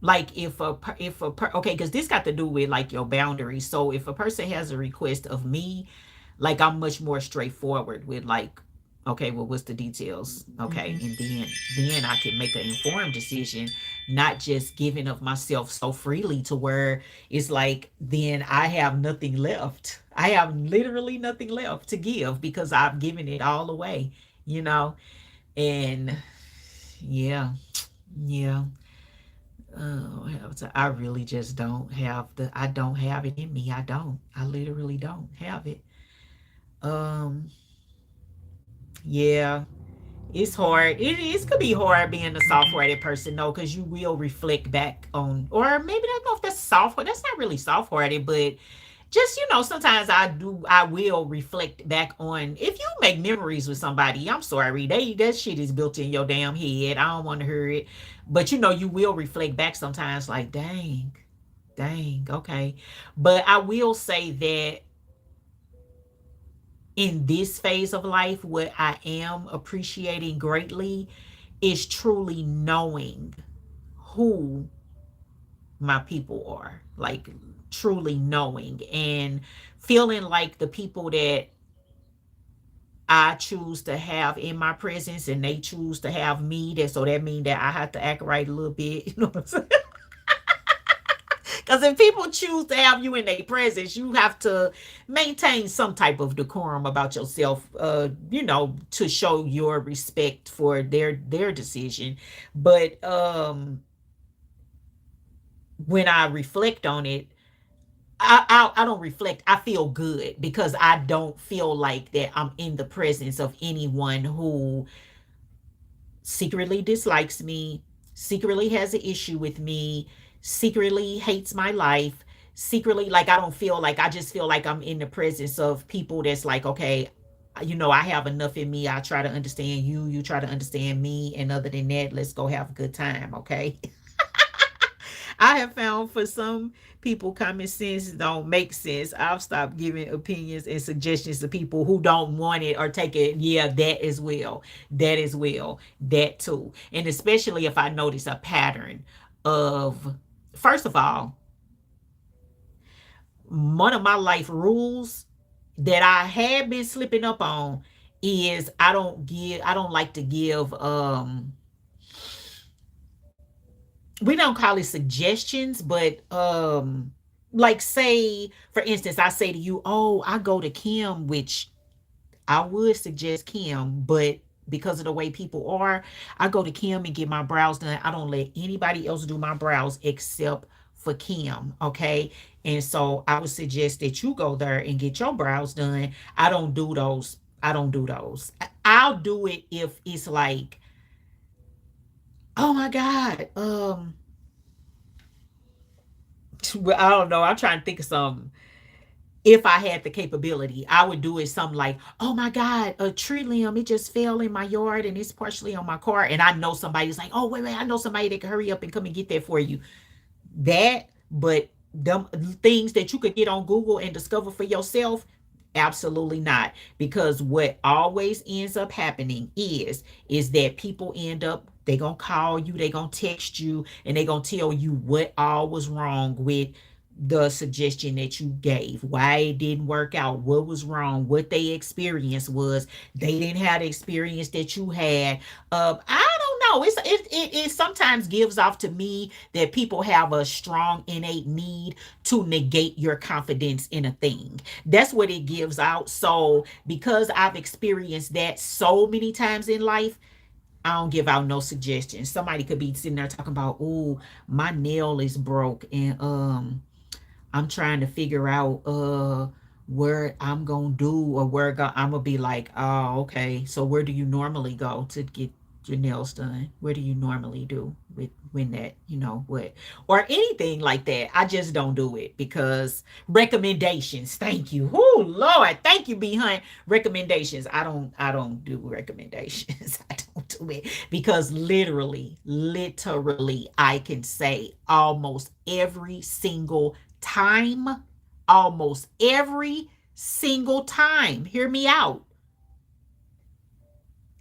like okay, because this got to do with like your boundaries. So if a person has a request of me, like I'm much more straightforward with like, okay, well, what's the details? Okay, Mm-hmm. and then I can make an informed decision, not just giving of myself so freely to where it's like then I have nothing left. I have literally nothing left to give because I've given it all away, you know. And yeah, yeah. I really just don't have I don't have it in me. I don't. I literally don't have it. Um, yeah, it's hard. It could be hard being a soft-hearted person though, because you will reflect back on, or maybe I don't know if that's soft. That's not really soft-hearted, but just sometimes I will reflect back on if you make memories with somebody. I'm sorry, that shit is built in your damn head. I don't want to hear it, but you will reflect back sometimes, like dang, okay. But I will say that in this phase of life, what I am appreciating greatly is truly knowing who my people are. Like truly knowing and feeling like the people that I choose to have in my presence and they choose to have me. That means that I have to act right a little bit. You know what I'm saying? Because if people choose to have you in their presence, you have to maintain some type of decorum about yourself, to show your respect for their decision. But when I reflect on it, I don't reflect. I feel good because I don't feel like that I'm in the presence of anyone who secretly dislikes me, secretly has an issue with me, secretly hates my life, secretly like I don't feel like I just feel like I'm in the presence of people that's like, okay, I have enough in me. I try to understand you, you try to understand me, and other than that, let's go have a good time, okay? I have found for some people common sense don't make sense. I've stopped giving opinions and suggestions to people who don't want it or take it. Yeah, that as well. That as well. That too. And especially if I notice a pattern of, first of all, one of my life rules that I had been slipping up on is I don't like to give we don't call it suggestions, but like say for instance, I say to you, oh, I go to Kim, which I would suggest Kim, but because of the way people are, I go to Kim and get my brows done. I don't let anybody else do my brows except for Kim, okay? And so I would suggest that you go there and get your brows done. I don't do those. I don't do those. I'll do it if it's like, oh my God, well, I don't know. I'm trying to think of some. If I had the capability, I would do it something like, oh my God, a tree limb, it just fell in my yard and it's partially on my car. And I know somebody's like, oh, wait, I know somebody that can hurry up and come and get that for you. That, but them things that you could get on Google and discover for yourself, absolutely not. Because what always ends up happening is that people end up they gonna call you, they gonna text you, and they gonna tell you what all was wrong with the suggestion that you gave, why it didn't work out, what was wrong, what they experience was. They didn't have the experience that you had. I don't know. It sometimes gives off to me that people have a strong innate need to negate your confidence in a thing. That's what it gives out. So because I've experienced that so many times in life, I don't give out no suggestions. Somebody could be sitting there talking about, oh, my nail is broke and I'm trying to figure out where I'm gonna do or I'm gonna be like, oh, okay. So where do you normally go to get your nails done? Where do you normally do with when that, what or anything like that? I just don't do it because recommendations. Thank you. Oh Lord, thank you, B Hunt. Recommendations. I don't do recommendations. I don't do it because literally, I can say almost every single time. almost every single time. Hear me out.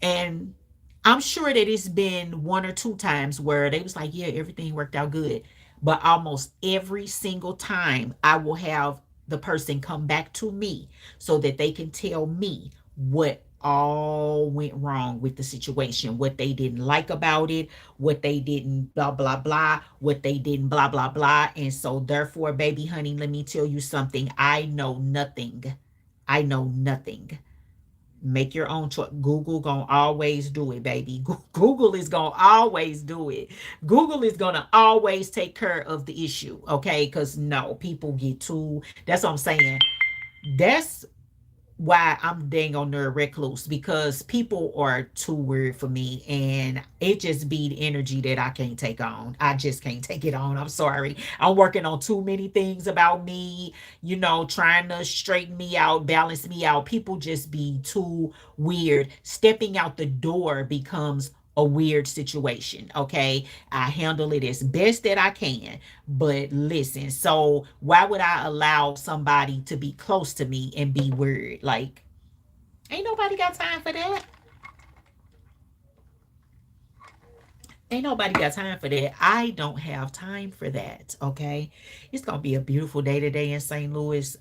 And I'm sure that it's been one or two times where they was like, yeah, everything worked out good. But almost every single time I will have the person come back to me so that they can tell me what all went wrong with the situation, what they didn't like about it, what they didn't blah blah blah, what they didn't blah blah blah. And so therefore, baby honey, let me tell you something. I know nothing. I know nothing. Make your own choice. Google gonna always do it, baby. Google is gonna always do it. Google is gonna always take care of the issue, okay? Because no, people get too. That's what I'm saying. That's why I'm dang on nerd recluse, because people are too weird for me, and it just be the energy that I can't take on. I just can't take it on. I'm sorry. I'm working on too many things about me, trying to straighten me out, balance me out. People just be too weird. Stepping out the door becomes a weird situation. Okay, I handle it as best that I can, but listen, so why would I allow somebody to be close to me and be weird? Like, ain't nobody got time for that. Ain't nobody got time for that. I don't have time for that. Okay, it's gonna be a beautiful day today in St. Louis.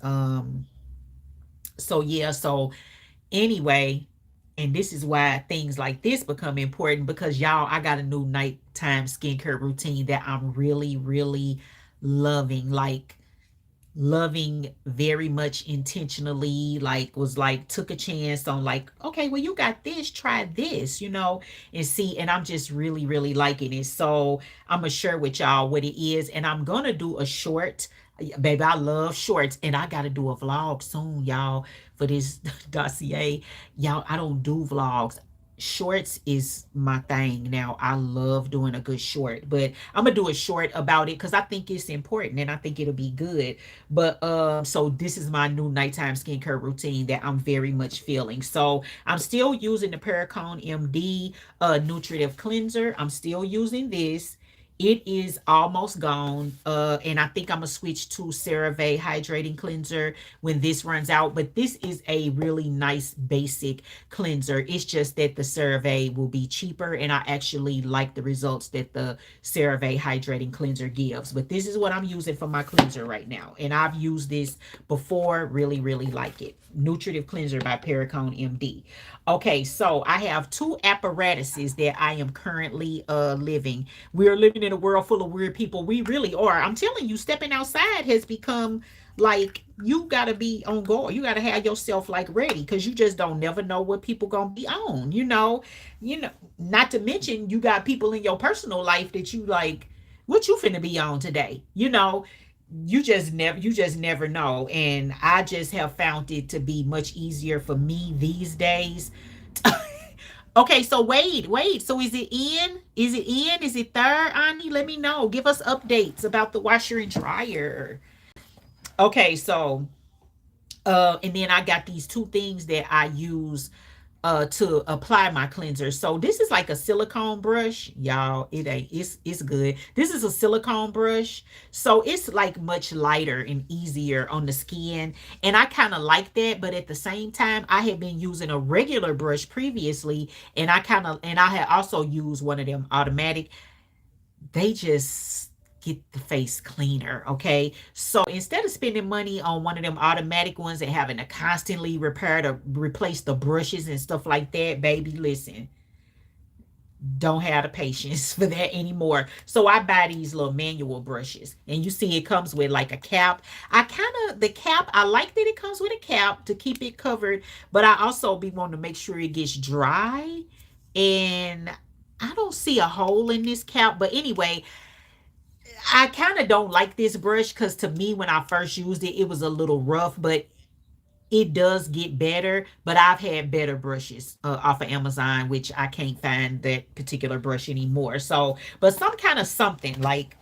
So yeah, so anyway, and this is why things like this become important, because y'all, I got a new nighttime skincare routine that I'm really, really loving. Like, loving very much intentionally. Like, was like, took a chance on, like, okay, well, you got this, try this, and see. And I'm just really, really liking it. So I'm gonna share with y'all what it is, and I'm gonna do a short. Baby, I love shorts, and I gotta do a vlog soon, y'all, for this dossier. Y'all, I don't do vlogs. Shorts is my thing now. I love doing a good short, but I'm gonna do a short about it because I think it's important and I think it'll be good. But so this is my new nighttime skincare routine that I'm very much feeling. So I'm still using the Paracone MD nutritive cleanser. I'm still using this. It is almost gone. And I think I'm gonna switch to CeraVe hydrating cleanser when this runs out. But this is a really nice basic cleanser. It's just that the CeraVe will be cheaper, and I actually like the results that the CeraVe hydrating cleanser gives. But this is what I'm using for my cleanser right now, and I've used this before. Really, really like it. Nutritive cleanser by Paracone MD. Okay, so I have two apparatuses that I am currently living. We are living in a world full of weird people. We really are. I'm telling you, stepping outside has become like, you gotta be on guard. You gotta have yourself like ready, because you just don't never know what people gonna be on. Not to mention, you got people in your personal life that you like, what you finna be on today. You just never know. And I just have found it to be much easier for me these days. Okay, so wait. So is it in? Is it in? Is it there, Ani? Let me know. Give us updates about the washer and dryer. Okay, so and then I got these two things that I use to apply my cleanser. So this is like a silicone brush, y'all. It's good. This is a silicone brush. So it's like much lighter and easier on the skin. And I kind of like that, but at the same time, I had been using a regular brush previously, and I had also used one of them automatic. They just get the face cleaner. Okay, so instead of spending money on one of them automatic ones and having to constantly repair to replace the brushes and stuff like that, baby, listen, don't have the patience for that anymore. So I buy these little manual brushes, and you see it comes with like a cap. The cap, I like that it comes with a cap to keep it covered, but I also be wanting to make sure it gets dry. And I don't see a hole in this cap, but anyway, I kind of don't like this brush, because to me, when I first used it, it was a little rough, but it does get better. But I've had better brushes off of Amazon, which I can't find that particular brush anymore. So, but some kind of something like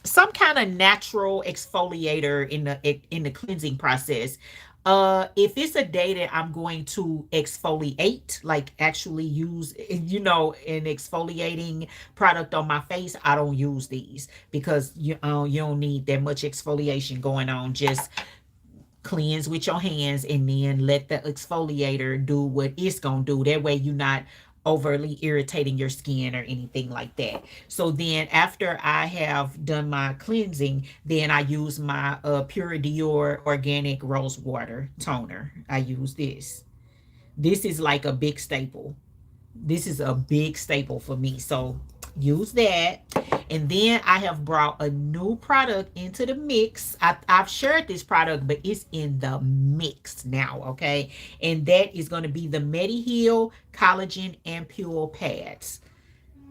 some kind of natural exfoliator in the cleansing process. If it's a day that I'm going to exfoliate, like actually use, an exfoliating product on my face, I don't use these, because you don't need that much exfoliation going on. Just cleanse with your hands, and then let the exfoliator do what it's gonna do. That way you're not overly irritating your skin or anything like that. So then after I have done my cleansing, then I use my Pure Dior organic rose water toner. I use this. This is like a big staple. This is a big staple for me. So use that. And then I have brought a new product into the mix. I've shared this product, but it's in the mix now, okay? And that is going to be the MediHeal Collagen Ampule Pads.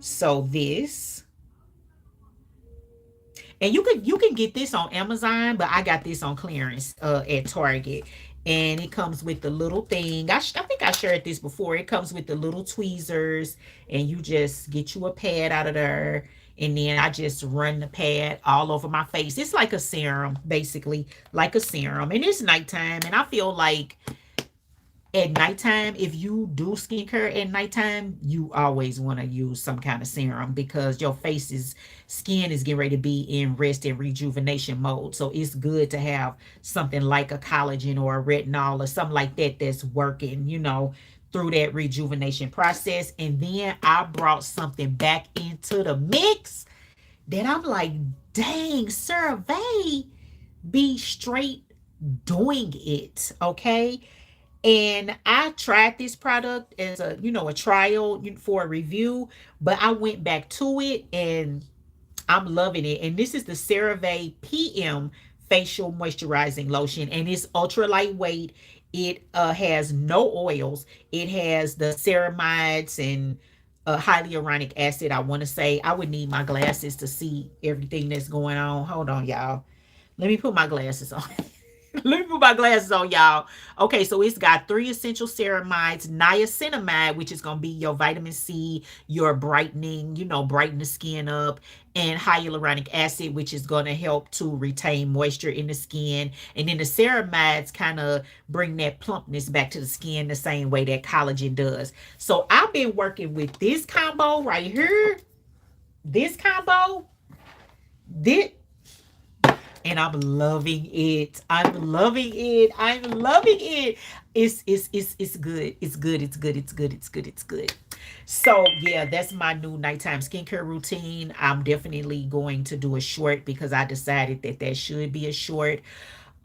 So this, and you can get this on Amazon, but I got this on clearance at Target. And it comes with the little thing. I think I shared this before. It comes with the little tweezers, and you just get you a pad out of there. And then I just run the pad all over my face. It's like a serum, basically, like a serum. And it's nighttime, and I feel like at nighttime, if you do skincare at nighttime, you always want to use some kind of serum because your face's skin is getting ready to be in rest and rejuvenation mode. So it's good to have something like a collagen or a retinol or something like that that's working, through that rejuvenation process. And then I brought something back into the mix that I'm like, dang, CeraVe be straight doing it, okay? And I tried this product as a trial for a review, but I went back to it and I'm loving it. And this is the CeraVe PM facial moisturizing lotion, and it's ultra lightweight. It has no oils. It has the ceramides and hyaluronic acid. I want to say I would need my glasses to see everything that's going on. Hold on, y'all. Let me put my glasses on. Let me put my glasses on, y'all. Okay, so it's got 3 essential ceramides, niacinamide, which is going to be your vitamin C, your brightening, brighten the skin up, and hyaluronic acid, which is going to help to retain moisture in the skin. And then the ceramides kind of bring that plumpness back to the skin the same way that collagen does. So I've been working with this combo right here. This combo. This, and I'm loving it. I'm loving it. I'm loving it. It's good. It's good. It's good. It's good. It's good. It's good. So yeah, that's my new nighttime skincare routine. I'm definitely going to do a short because I decided that that should be a short.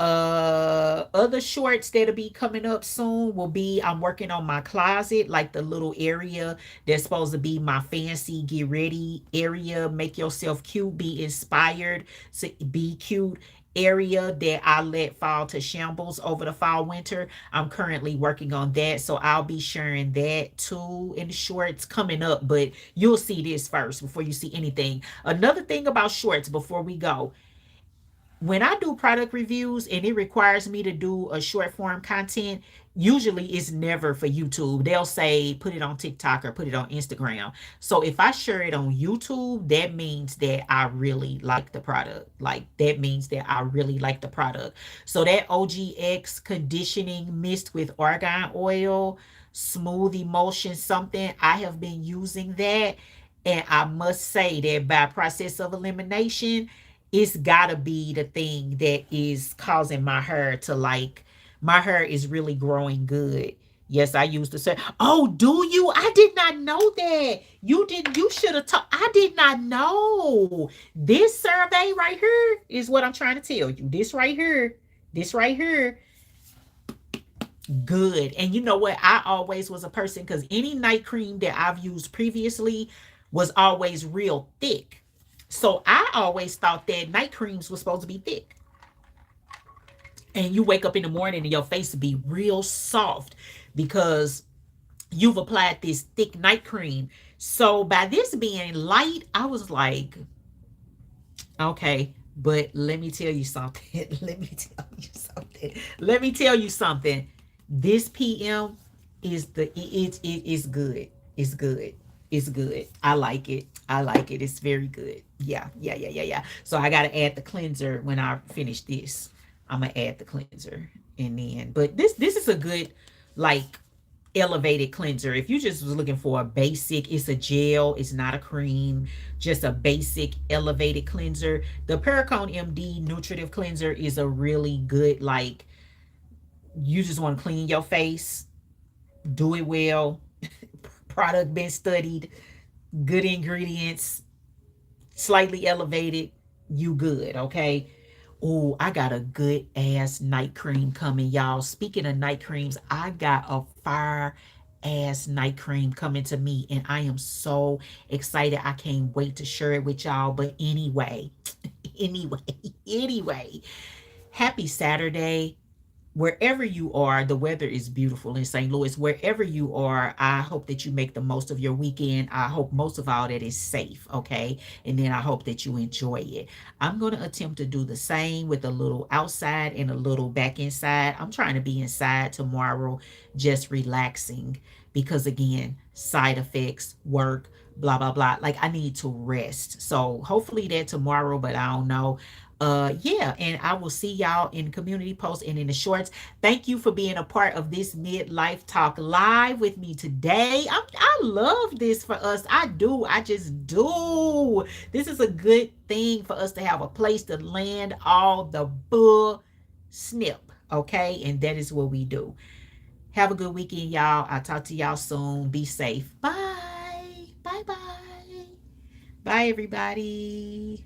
Other shorts that'll be coming up soon will be, I'm working on my closet, like the little area that's supposed to be my fancy get ready area, make yourself cute, be inspired to be cute area that I let fall to shambles over the fall winter. I'm currently working on that, so I'll be sharing that too in the shorts coming up, but you'll see this first before you see anything. Another thing about shorts before we go, when I do product reviews and it requires me to do a short form content, usually it's never for YouTube. They'll say put it on TikTok or put it on Instagram. So if I share it on YouTube, that means that I really like the product. Like that means that I really like the product. So that OGX conditioning mist with argan oil, smooth emulsion something, I have been using that. And I must say that by process of elimination, it's gotta be the thing that is causing my hair to my hair is really growing good. Yes, I used to say, oh, do you? I did not know that. You should have told. I did not know. This survey right here is what I'm trying to tell you. This right here, good. And you know what? I always was a person, because any night cream that I've used previously was always real thick. So I always thought that night creams were supposed to be thick. And you wake up in the morning and your face will be real soft because you've applied this thick night cream. So by this being light, I was like, okay, but let me tell you something. Let me tell you something. This PM is it is good. It's good. It's good. I like it. I like it. It's very good. Yeah. So I gotta add the cleanser when I finish this. I'm gonna add the cleanser and then. But this is a good like elevated cleanser. If you just was looking for a basic, it's a gel. It's not a cream. Just a basic elevated cleanser. The Pericone MD Nutritive Cleanser is a really good like You just want to clean your face, do it well, product been studied, good ingredients, slightly elevated, you good, okay? Oh, I got a good ass night cream coming, y'all. Speaking of night creams, I got a fire ass night cream coming to me, and I am so excited. I can't wait to share it with y'all. But anyway, anyway, anyway, happy Saturday. Wherever you are, the weather is beautiful in St. Louis. Wherever you are, I hope that you make the most of your weekend. I hope most of all that it's safe, okay? And then I hope that you enjoy it. I'm going to attempt to do the same with a little outside and a little back inside. I'm trying to be inside tomorrow, just relaxing because, again, side effects, work, blah, blah, blah. Like, I need to rest. So hopefully that tomorrow, but I don't know. Yeah, and I will see y'all in community posts and in the shorts. Thank you for being a part of this midlife talk live with me today. I love this for us. I do. I just do. This is a good thing for us to have a place to land all the bull snip. Okay, and that is what we do. Have a good weekend, y'all. I'll talk to y'all soon. Be safe. Bye. Bye. Bye. Bye, everybody.